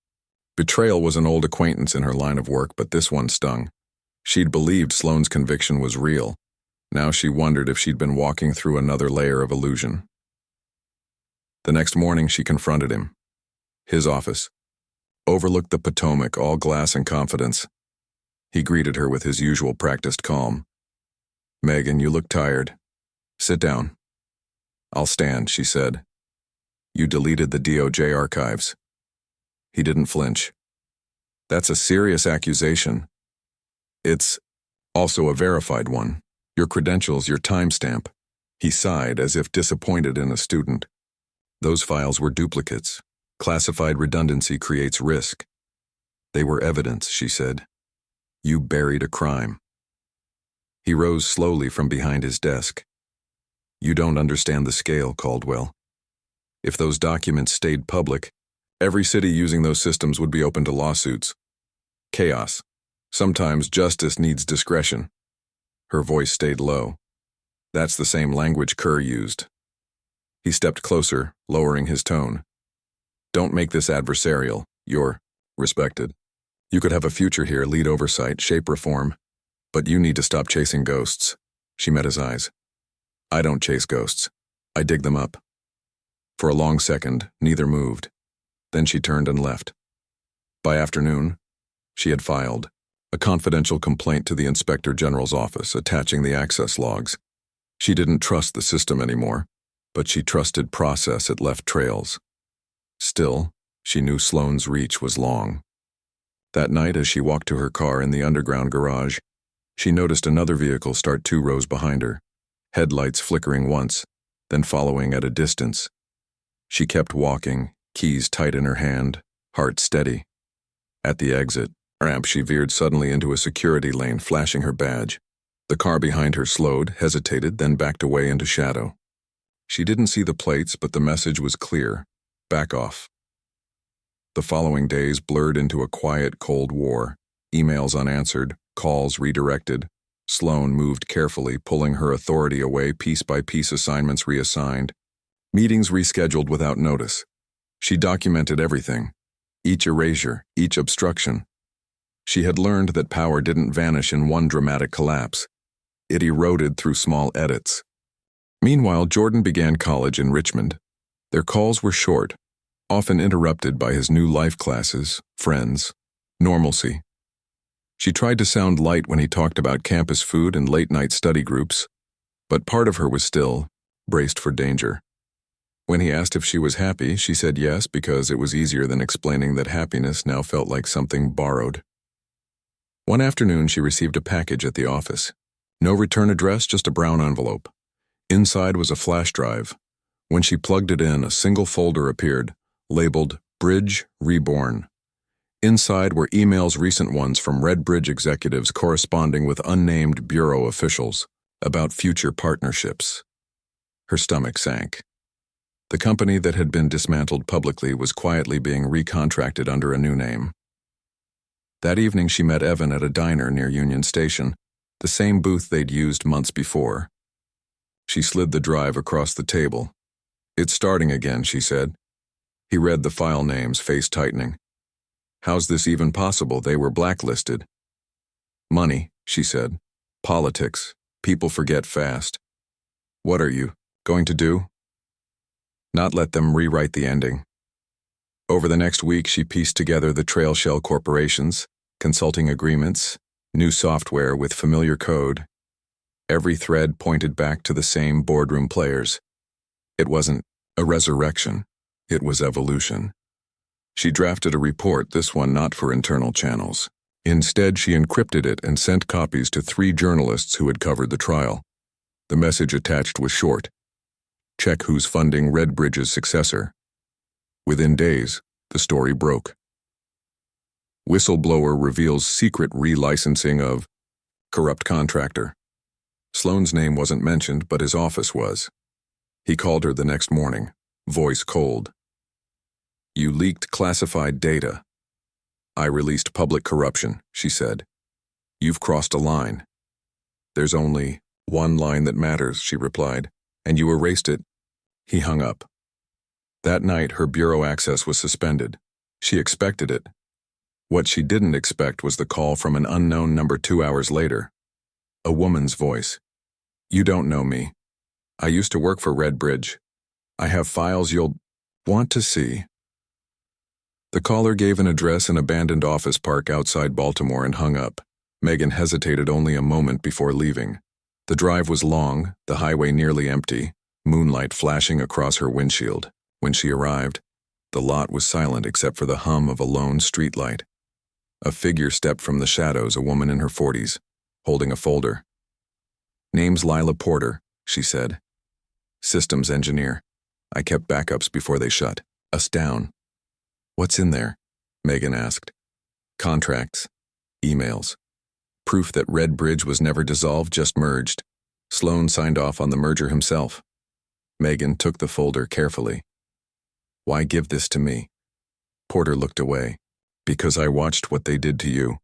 Betrayal was an old acquaintance in her line of work, but this one stung. She'd believed Sloane's conviction was real. Now she wondered if she'd been walking through another layer of illusion. The next morning, she confronted him. His office overlooked the Potomac, all glass and confidence. He greeted her with his usual practiced calm. "Megan, you look tired. Sit down." "I'll stand," she said. "You deleted the DOJ archives." He didn't flinch. "That's a serious accusation. It's also a verified one. Your credentials, your timestamp." He sighed as if disappointed in a student. "Those files were duplicates. Classified redundancy creates risk." "They were evidence," she said. "You buried a crime." He rose slowly from behind his desk. "You don't understand the scale, Caldwell. If those documents stayed public, every city using those systems would be open to lawsuits. Chaos. Sometimes justice needs discretion." Her voice stayed low. "That's the same language Kerr used." He stepped closer, lowering his tone. "Don't make this adversarial. You're respected. You could have a future here, lead oversight, shape reform. But you need to stop chasing ghosts." She met his eyes. "I don't chase ghosts. I dig them up." For a long second, neither moved. Then she turned and left. By afternoon, she had filed a confidential complaint to the Inspector General's office, attaching the access logs. She didn't trust the system anymore, but she trusted process. It left trails. Still, she knew Sloane's reach was long. That night, as she walked to her car in the underground garage, she noticed another vehicle start 2 rows behind her, headlights flickering once, then following at a distance. She kept walking, keys tight in her hand, heart steady. At the exit ramp, she veered suddenly into a security lane, flashing her badge. The car behind her slowed, hesitated, then backed away into shadow. She didn't see the plates, but the message was clear: back off. The following days blurred into a quiet Cold War, emails unanswered, calls redirected. Sloane moved carefully, pulling her authority away piece by piece, assignments reassigned, meetings rescheduled without notice. She documented everything, each erasure, each obstruction. She had learned that power didn't vanish in one dramatic collapse. It eroded through small edits. Meanwhile, Jordan began college in Richmond. Their calls were short, often interrupted by his new life classes, friends, normalcy. She tried to sound light when he talked about campus food and late-night study groups, but part of her was still braced for danger. When he asked if she was happy, she said yes, because it was easier than explaining that happiness now felt like something borrowed. One afternoon, she received a package at the office. No return address, just a brown envelope. Inside was a flash drive. When she plugged it in, a single folder appeared, labeled Bridge Reborn. Inside were emails, recent ones from Red Bridge executives corresponding with unnamed bureau officials about future partnerships. Her stomach sank. The company that had been dismantled publicly was quietly being recontracted under a new name. That evening she met Evan at a diner near Union Station, the same booth they'd used months before. She slid the drive across the table. "It's starting again," she said. He read the file names, face tightening. "How's this even possible? They were blacklisted." "Money," she said. "Politics. People forget fast." "What are you going to do?" "Not let them rewrite the ending." Over the next week, she pieced together the trail shell corporations, consulting agreements, new software with familiar code. Every thread pointed back to the same boardroom players. It wasn't a resurrection, it was evolution. She drafted a report, this one not for internal channels. Instead, she encrypted it and sent copies to 3 journalists who had covered the trial. The message attached was short: "Check who's funding Red Bridge's successor." Within days, the story broke. Whistleblower reveals secret relicensing of corrupt contractor. Sloane's name wasn't mentioned, but his office was. He called her the next morning, voice cold. "You leaked classified data." "I released public corruption," she said. "You've crossed a line." "There's only one line that matters," she replied, "and you erased it." He hung up. That night, her bureau access was suspended. She expected it. What she didn't expect was the call from an unknown number 2 hours later. A woman's voice. "You don't know me. I used to work for Red Bridge. I have files you'll want to see." The caller gave an address, an abandoned office park outside Baltimore, and hung up. Megan hesitated only a moment before leaving. The drive was long, the highway nearly empty, moonlight flashing across her windshield. When she arrived, the lot was silent except for the hum of a lone streetlight. A figure stepped from the shadows, a woman in her 40s, holding a folder. "Name's Lila Porter," she said. "Systems engineer. I kept backups before they shut us down." "What's in there?" Megan asked. "Contracts. Emails. Proof that Red Bridge was never dissolved, just merged. Sloane signed off on the merger himself." Megan took the folder carefully. "Why give this to me?" Porter looked away. "Because I watched what they did to you,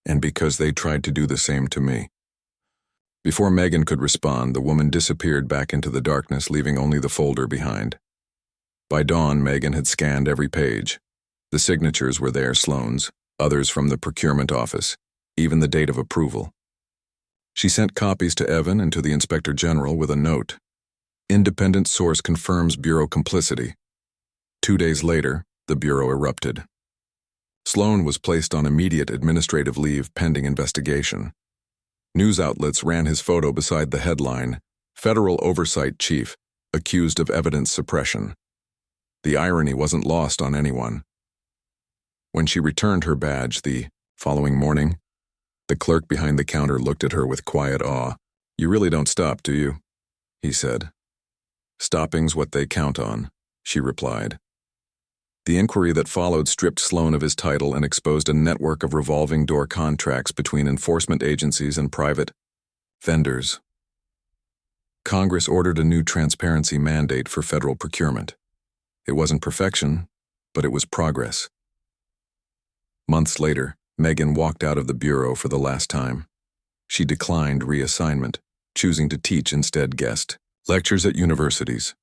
and because they tried to do the same to me." Before Megan could respond, the woman disappeared back into the darkness, leaving only the folder behind. By dawn, Megan had scanned every page. The signatures were there, Sloane's, others from the procurement office, even the date of approval. She sent copies to Evan and to the Inspector General with a note. "Independent source confirms Bureau complicity." 2 days later, the Bureau erupted. Sloane was placed on immediate administrative leave pending investigation. News outlets ran his photo beside the headline, "Federal Oversight Chief, accused of evidence suppression." The irony wasn't lost on anyone. When she returned her badge the following morning, the clerk behind the counter looked at her with quiet awe. "You really don't stop, do you?" he said. "Stopping's what they count on," she replied. The inquiry that followed stripped Sloane of his title and exposed a network of revolving door contracts between enforcement agencies and private vendors. Congress ordered a new transparency mandate for federal procurement. It wasn't perfection, but it was progress. Months later, Megan walked out of the Bureau for the last time. She declined reassignment, choosing to teach instead guest lectures at universities,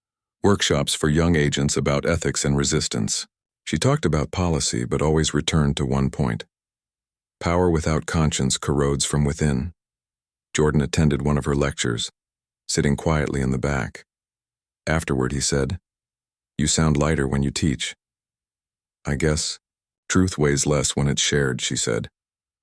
workshops for young agents about ethics and resistance. She talked about policy, but always returned to one point. Power without conscience corrodes from within. Jordan attended one of her lectures, sitting quietly in the back. Afterward, he said, "You sound lighter when you teach." "I guess truth weighs less when it's shared," she said.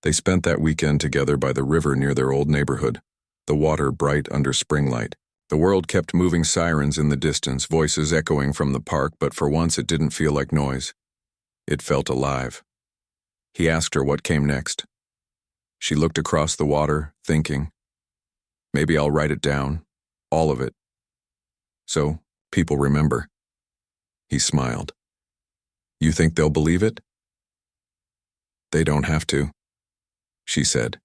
They spent that weekend together by the river near their old neighborhood, the water bright under spring light. The world kept moving, sirens in the distance, voices echoing from the park, but for once it didn't feel like noise. It felt alive. He asked her what came next. She looked across the water, thinking, "Maybe I'll write it down, all of it, so people remember." He smiled. "You think they'll believe it?" "They don't have to," she said.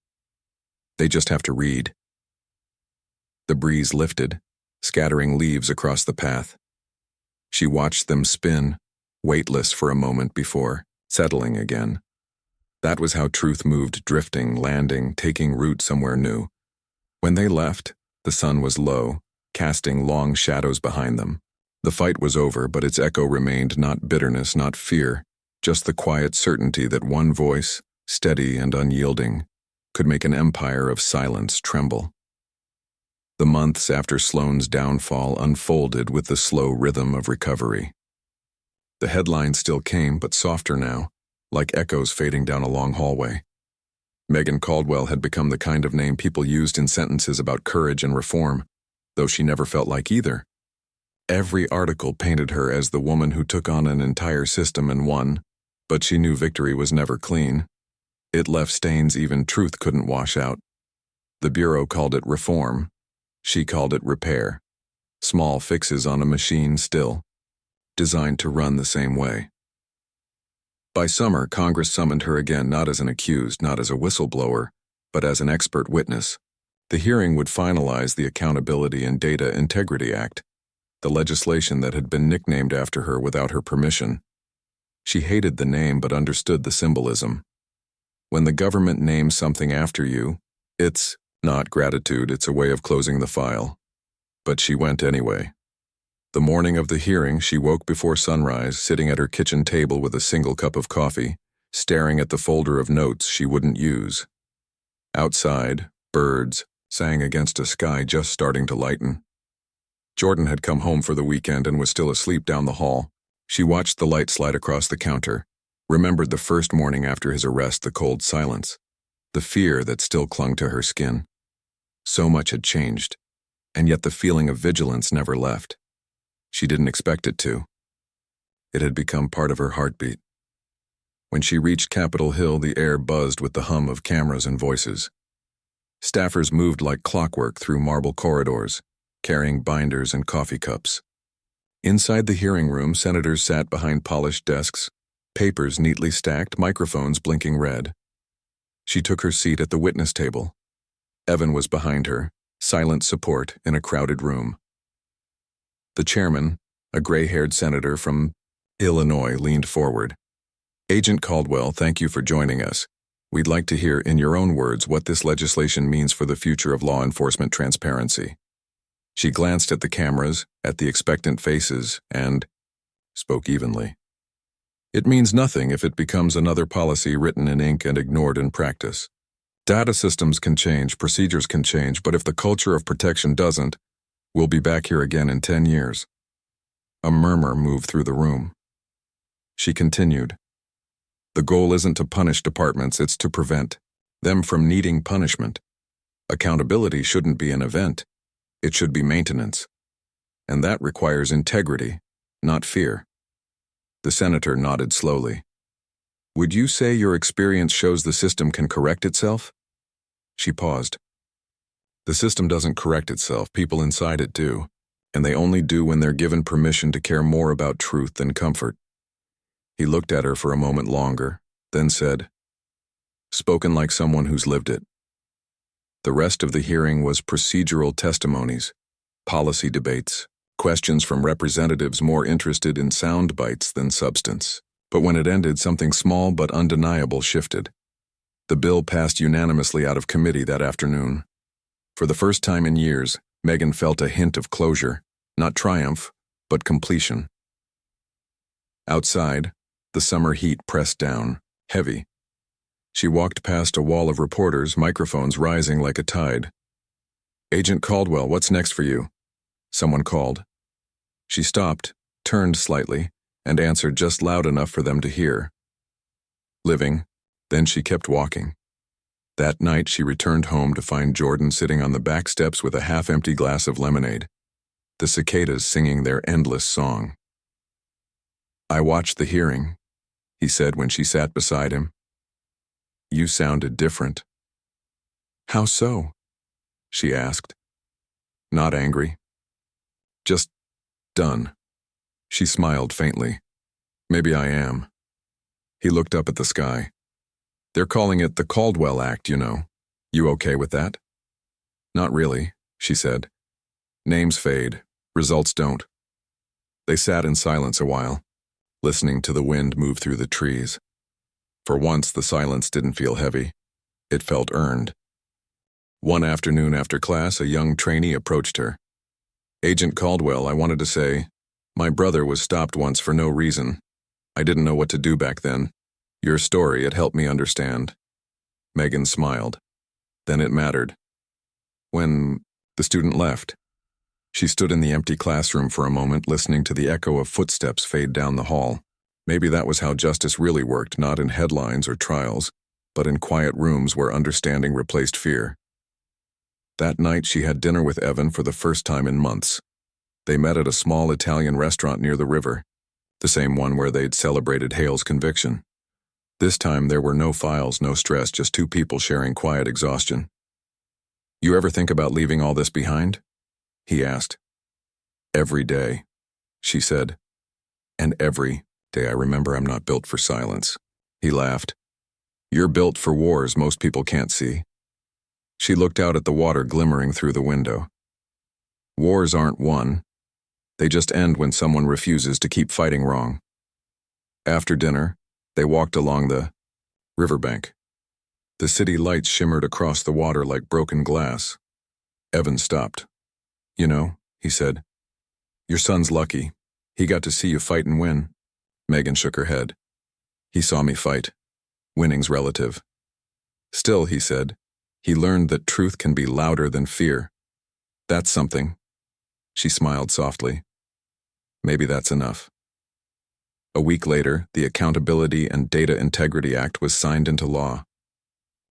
"They just have to read." The breeze lifted, scattering leaves across the path. She watched them spin, weightless for a moment before settling again. That was how truth moved, drifting, landing, taking root somewhere new. When they left, the sun was low, casting long shadows behind them. The fight was over, but its echo remained, not bitterness, not fear, just the quiet certainty that one voice, steady and unyielding, could make an empire of silence tremble. The months after Sloane's downfall unfolded with the slow rhythm of recovery. The headlines still came, but softer now, like echoes fading down a long hallway. Megan Caldwell had become the kind of name people used in sentences about courage and reform, though she never felt like either. Every article painted her as the woman who took on an entire system and won, but she knew victory was never clean. It left stains even truth couldn't wash out. The Bureau called it reform. She called it repair. Small fixes on a machine still, designed to run the same way. By summer, Congress summoned her again, not as an accused, not as a whistleblower, but as an expert witness. The hearing would finalize the Accountability and Data Integrity Act, the legislation that had been nicknamed after her without her permission. She hated the name but understood the symbolism. When the government names something after you, it's not gratitude, it's a way of closing the file. But she went anyway. The morning of the hearing, she woke before sunrise, sitting at her kitchen table with a single cup of coffee, staring at the folder of notes she wouldn't use. Outside, birds sang against a sky just starting to lighten. Jordan had come home for the weekend and was still asleep down the hall. She watched the light slide across the counter, remembered the first morning after his arrest, the cold silence, the fear that still clung to her skin. So much had changed, and yet the feeling of vigilance never left. She didn't expect it to. It had become part of her heartbeat. When she reached Capitol Hill, the air buzzed with the hum of cameras and voices. Staffers moved like clockwork through marble corridors, carrying binders and coffee cups. Inside the hearing room, senators sat behind polished desks, papers neatly stacked, microphones blinking red. She took her seat at the witness table. Evan was behind her, silent support in a crowded room. The chairman, a gray-haired senator from Illinois, leaned forward. "Agent Caldwell, thank you for joining us. We'd like to hear in your own words what this legislation means for the future of law enforcement transparency." She glanced at the cameras, at the expectant faces, and spoke evenly. "It means nothing if it becomes another policy written in ink and ignored in practice. Data systems can change, procedures can change, but if the culture of protection doesn't, we'll be back here again in 10 years. A murmur moved through the room. She continued. "The goal isn't to punish departments, it's to prevent them from needing punishment. Accountability shouldn't be an event. It should be maintenance. And that requires integrity, not fear." The senator nodded slowly. "Would you say your experience shows the system can correct itself?" She paused. "The system doesn't correct itself, people inside it do, and they only do when they're given permission to care more about truth than comfort." He looked at her for a moment longer, then said, "Spoken like someone who's lived it." The rest of the hearing was procedural testimonies, policy debates, questions from representatives more interested in sound bites than substance. But when it ended, something small but undeniable shifted. The bill passed unanimously out of committee that afternoon. For the first time in years, Megan felt a hint of closure, not triumph, but completion. Outside, the summer heat pressed down, heavy. She walked past a wall of reporters, microphones rising like a tide. "Agent Caldwell, what's next for you?" Someone called. She stopped, turned slightly, and answered just loud enough for them to hear. "Living." Then she kept walking. That night she returned home to find Jordan sitting on the back steps with a half-empty glass of lemonade, the cicadas singing their endless song. "I watched the hearing," he said when she sat beside him. "You sounded different." "How so?" she asked. "Not angry. Just done." She smiled faintly. "Maybe I am." He looked up at the sky. "They're calling it the Caldwell Act, you know. You okay with that?" "Not really," she said. "Names fade, results don't." They sat in silence a while, listening to the wind move through the trees. For once, the silence didn't feel heavy. It felt earned. One afternoon after class, a young trainee approached her. "Agent Caldwell, I wanted to say, my brother was stopped once for no reason. I didn't know what to do back then. Your story, it helped me understand." Megan smiled. Then it mattered. When the student left, she stood in the empty classroom for a moment, listening to the echo of footsteps fade down the hall. Maybe that was how justice really worked, not in headlines or trials, but in quiet rooms where understanding replaced fear. That night, she had dinner with Evan for the first time in months. They met at a small Italian restaurant near the river, the same one where they'd celebrated Hale's conviction. This time, there were no files, no stress, just two people sharing quiet exhaustion. "You ever think about leaving all this behind?" he asked. "Every day," she said. "And every day I remember I'm not built for silence." He laughed. "You're built for wars most people can't see." She looked out at the water glimmering through the window. Wars aren't won. They just end when someone refuses to keep fighting wrong. After dinner, they walked along the riverbank. The city lights shimmered across the water like broken glass. Evan stopped. "You know," he said, "your son's lucky. He got to see you fight and win." Megan shook her head. "He saw me fight. Winning's relative." "Still," he said, "he learned that truth can be louder than fear. That's something." She smiled softly. "Maybe that's enough." A week later, the Accountability and Data Integrity Act was signed into law.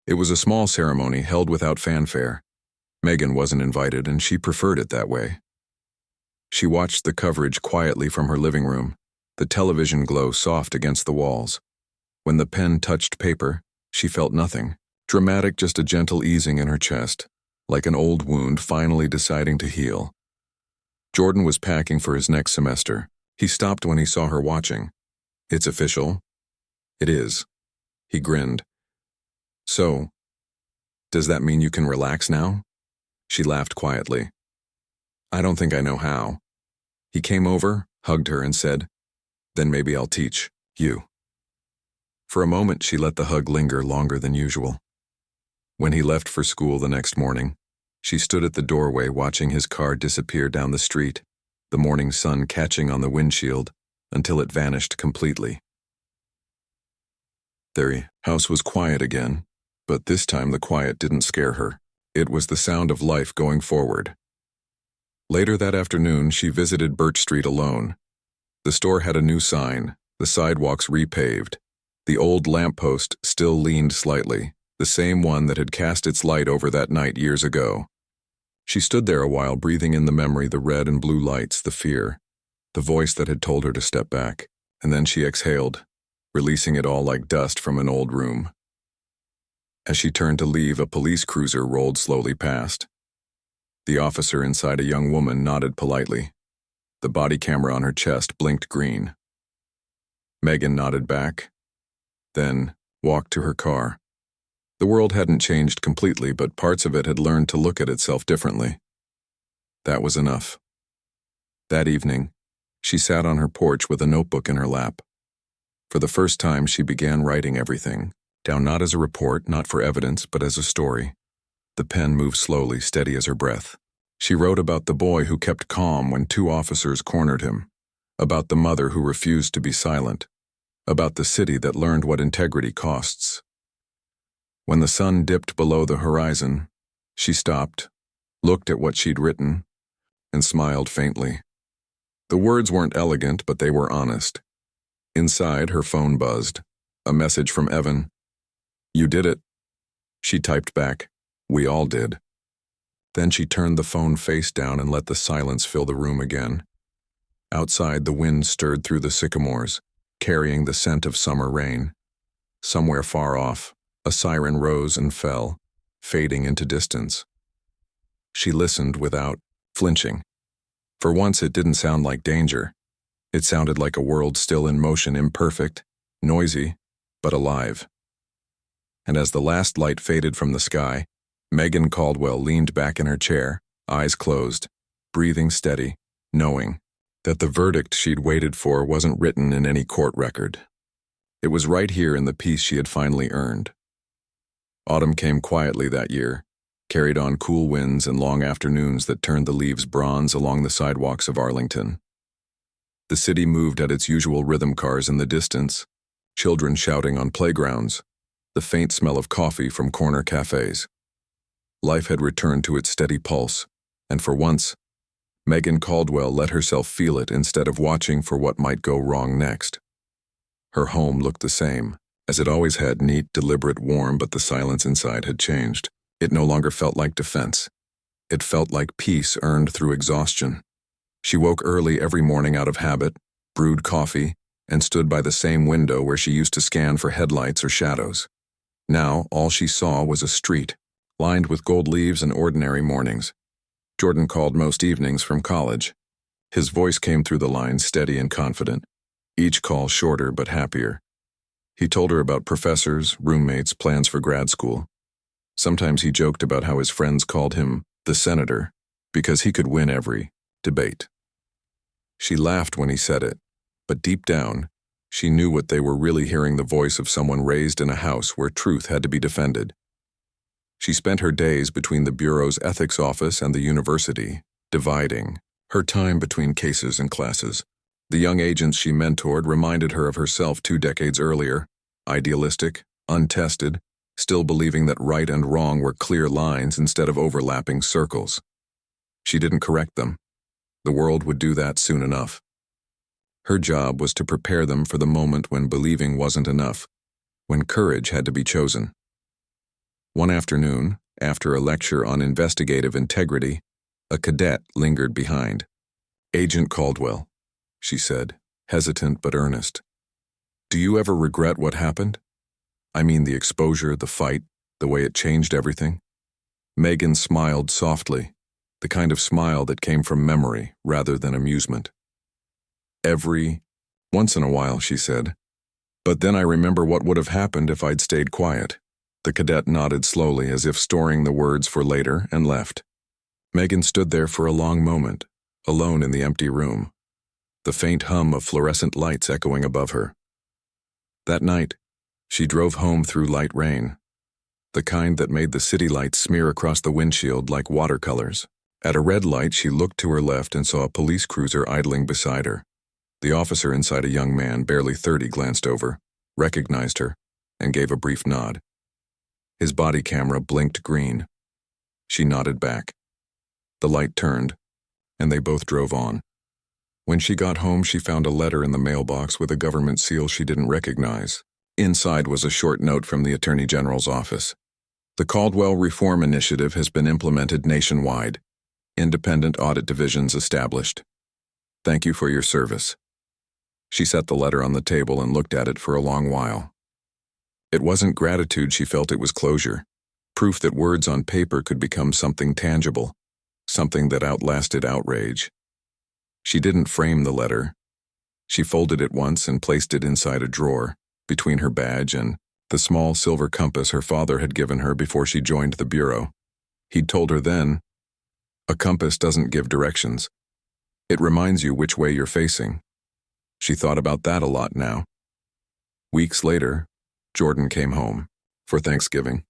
It was a small ceremony held without fanfare. Megan wasn't invited, and she preferred it that way. She watched the coverage quietly from her living room, the television glow soft against the walls. When the pen touched paper, she felt nothing. Dramatic, just a gentle easing in her chest, like an old wound finally deciding to heal. Jordan was packing for his next semester. He stopped when he saw her watching. "It's official?" "It is." He grinned. "So, does that mean you can relax now?" She laughed quietly. "I don't think I know how." He came over, hugged her, and said, "Then maybe I'll teach you." For a moment, she let the hug linger longer than usual. When he left for school the next morning, she stood at the doorway watching his car disappear down the street, the morning sun catching on the windshield until it vanished completely. Their house was quiet again, but this time the quiet didn't scare her. It was the sound of life going forward. Later that afternoon, she visited Birch Street alone. The store had a new sign, the sidewalks repaved. The old lamppost still leaned slightly, the same one that had cast its light over that night years ago. She stood there a while, breathing in the memory, the red and blue lights, the fear, the voice that had told her to step back, and then she exhaled, releasing it all like dust from an old room. As she turned to leave, a police cruiser rolled slowly past. The officer inside, a young woman, nodded politely. The body camera on her chest blinked green. Megan nodded back, then walked to her car. The world hadn't changed completely, but parts of it had learned to look at itself differently. That was enough. That evening, she sat on her porch with a notebook in her lap. For the first time, she began writing everything, down not as a report, not for evidence, but as a story. The pen moved slowly, steady as her breath. She wrote about the boy who kept calm when two officers cornered him, about the mother who refused to be silent, about the city that learned what integrity costs. When the sun dipped below the horizon, she stopped, looked at what she'd written, and smiled faintly. The words weren't elegant, but they were honest. Inside, her phone buzzed. A message from Evan. "You did it." She typed back, "We all did." Then she turned the phone face down and let the silence fill the room again. Outside, the wind stirred through the sycamores, carrying the scent of summer rain. Somewhere far off, a siren rose and fell, fading into distance. She listened without flinching. For once, it didn't sound like danger. It sounded like a world still in motion, imperfect, noisy, but alive. And as the last light faded from the sky, Megan Caldwell leaned back in her chair, eyes closed, breathing steady, knowing that the verdict she'd waited for wasn't written in any court record. It was right here in the peace she had finally earned. Autumn came quietly that year, carried on cool winds and long afternoons that turned the leaves bronze along the sidewalks of Arlington. The city moved at its usual rhythm cars in the distance, children shouting on playgrounds, the faint smell of coffee from corner cafes. Life had returned to its steady pulse, and for once, Megan Caldwell let herself feel it instead of watching for what might go wrong next. Her home looked the same, as it always had, neat, deliberate, warm, but the silence inside had changed. It no longer felt like defense. It felt like peace earned through exhaustion. She woke early every morning out of habit, brewed coffee, and stood by the same window where she used to scan for headlights or shadows. Now, all she saw was a street, lined with gold leaves and ordinary mornings. Jordan called most evenings from college. His voice came through the lines steady and confident, each call shorter but happier. He told her about professors, roommates, plans for grad school. Sometimes he joked about how his friends called him the senator because he could win every debate. She laughed when he said it, but deep down, she knew what they were really hearing: the voice of someone raised in a house where truth had to be defended. She spent her days between the Bureau's ethics office and the university, dividing her time between cases and classes. The young agents she mentored reminded her of herself 2 decades earlier, idealistic, untested, still believing that right and wrong were clear lines instead of overlapping circles. She didn't correct them. The world would do that soon enough. Her job was to prepare them for the moment when believing wasn't enough, when courage had to be chosen. One afternoon, after a lecture on investigative integrity, a cadet lingered behind. "Agent Caldwell," she said, hesitant but earnest. "Do you ever regret what happened? I mean the exposure, the fight, the way it changed everything." Megan smiled softly, the kind of smile that came from memory rather than amusement. Once in a while," she said. "But then I remember what would have happened if I'd stayed quiet." The cadet nodded slowly, as if storing the words for later, and left. Megan stood there for a long moment, alone in the empty room, the faint hum of fluorescent lights echoing above her. That night, she drove home through light rain, the kind that made the city lights smear across the windshield like watercolors. At a red light, she looked to her left and saw a police cruiser idling beside her. The officer inside, a young man, barely 30, glanced over, recognized her, and gave a brief nod. His body camera blinked green. She nodded back. The light turned, and they both drove on. When she got home, she found a letter in the mailbox with a government seal she didn't recognize. Inside was a short note from the Attorney General's office. "The Caldwell Reform Initiative has been implemented nationwide. Independent audit divisions established. Thank you for your service." She set the letter on the table and looked at it for a long while. It wasn't gratitude she felt, it was closure, proof that words on paper could become something tangible, something that outlasted outrage. She didn't frame the letter. She folded it once and placed it inside a drawer, between her badge and the small silver compass her father had given her before she joined the Bureau. He'd told her then, "A compass doesn't give directions. It reminds you which way you're facing." She thought about that a lot now. Weeks later, Jordan came home for Thanksgiving.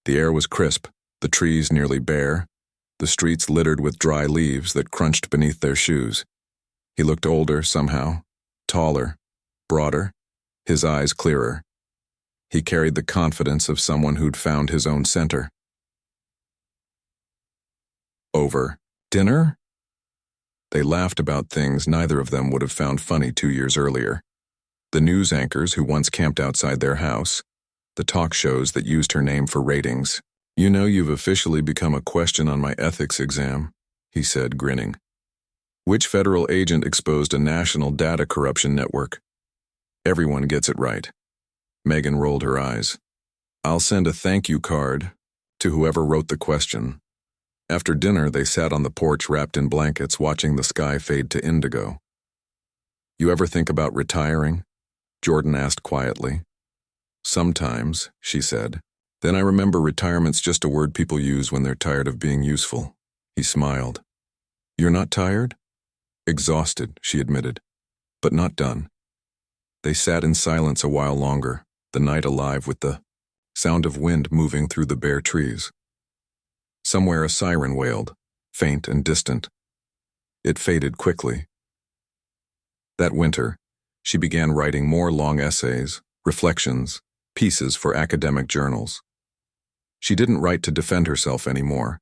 The air was crisp, the trees nearly bare, the streets littered with dry leaves that crunched beneath their shoes. He looked older somehow, taller, broader, his eyes clearer. He carried the confidence of someone who'd found his own center. Over dinner? They laughed about things neither of them would have found funny 2 years earlier. The news anchors who once camped outside their house, the talk shows that used her name for ratings. "You know, you've officially become a question on my ethics exam," he said, grinning. "Which federal agent exposed a national data corruption network?" "Everyone gets it right." Megan rolled her eyes. "I'll send a thank you card to whoever wrote the question." After dinner, they sat on the porch wrapped in blankets, watching the sky fade to indigo. "You ever think about retiring?" Jordan asked quietly. "Sometimes," she said. "Then I remember retirement's just a word people use when they're tired of being useful." He smiled. "You're not tired?" "Exhausted," she admitted, "but not done." They sat in silence a while longer, the night alive with the sound of wind moving through the bare trees. Somewhere a siren wailed, faint and distant. It faded quickly. That winter, she began writing more long essays, reflections, pieces for academic journals. She didn't write to defend herself anymore.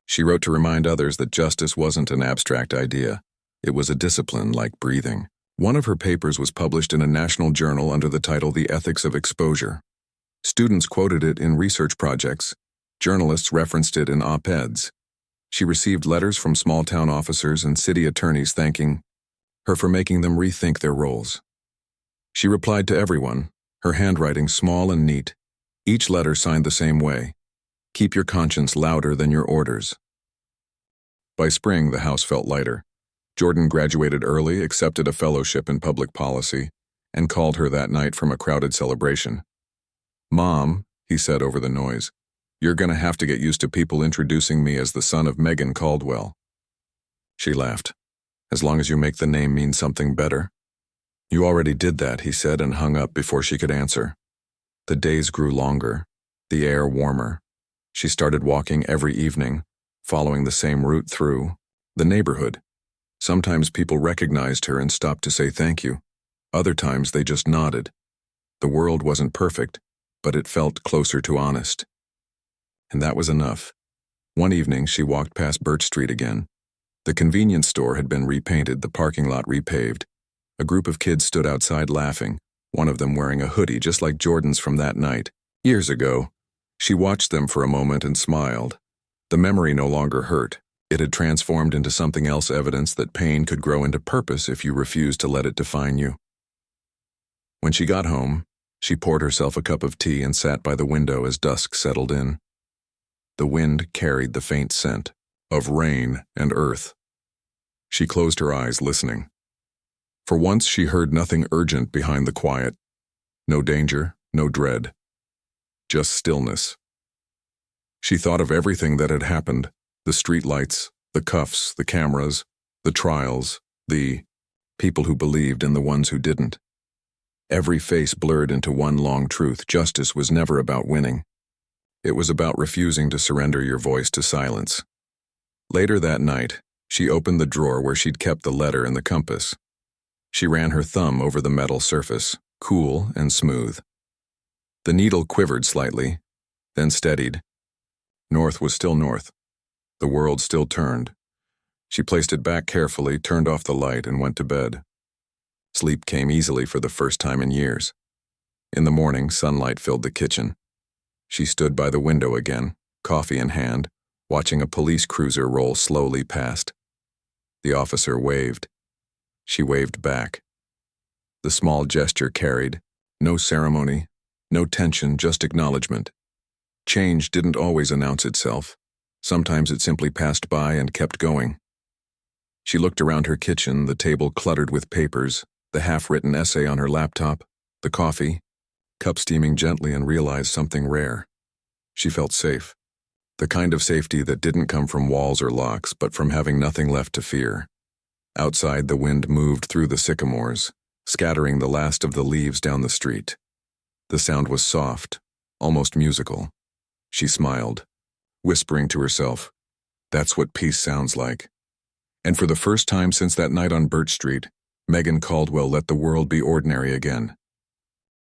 She wrote to remind others that justice wasn't an abstract idea. It was a discipline like breathing. One of her papers was published in a national journal under the title The Ethics of Exposure. Students quoted it in research projects. Journalists referenced it in op-eds. She received letters from small-town officers and city attorneys thanking her for making them rethink their roles. She replied to everyone, her handwriting small and neat, each letter signed the same way. Keep your conscience louder than your orders. By spring, the house felt lighter. Jordan graduated early, accepted a fellowship in public policy, and called her that night from a crowded celebration. "Mom," he said over the noise, "you're gonna have to get used to people introducing me as the son of Megan Caldwell." She laughed. "As long as you make the name mean something better." "You already did that," he said, and hung up before she could answer. The days grew longer, the air warmer. She started walking every evening, following the same route through the neighborhood. Sometimes people recognized her and stopped to say thank you. Other times they just nodded. The world wasn't perfect, but it felt closer to honest. And that was enough. One evening she walked past Birch Street again. The convenience store had been repainted, the parking lot repaved. A group of kids stood outside laughing, one of them wearing a hoodie just like Jordan's from that night. Years ago, she watched them for a moment and smiled. The memory no longer hurt. It had transformed into something else, evidence that pain could grow into purpose if you refused to let it define you. When she got home, she poured herself a cup of tea and sat by the window as dusk settled in. The wind carried the faint scent of rain and earth. She closed her eyes, listening. For once she heard nothing urgent behind the quiet. No danger, no dread. Just stillness. She thought of everything that had happened. The streetlights, the cuffs, the cameras, the trials, the people who believed and the ones who didn't. Every face blurred into one long truth: justice was never about winning. It was about refusing to surrender your voice to silence. Later that night, she opened the drawer where she'd kept the letter and the compass. She ran her thumb over the metal surface, cool and smooth. The needle quivered slightly, then steadied. North was still north. The world still turned. She placed it back carefully, turned off the light, and went to bed. Sleep came easily for the first time in years. In the morning, sunlight filled the kitchen. She stood by the window again, coffee in hand, watching a police cruiser roll slowly past. The officer waved. She waved back. The small gesture carried. No ceremony, no tension, just acknowledgement. Change didn't always announce itself. Sometimes it simply passed by and kept going. She looked around her kitchen, the table cluttered with papers, the half-written essay on her laptop, the coffee, cup steaming gently, and realized something rare. She felt safe. The kind of safety that didn't come from walls or locks, but from having nothing left to fear. Outside, the wind moved through the sycamores, scattering the last of the leaves down the street. The sound was soft, almost musical. She smiled, whispering to herself, "That's what peace sounds like." And for the first time since that night on Birch Street, Megan Caldwell let the world be ordinary again.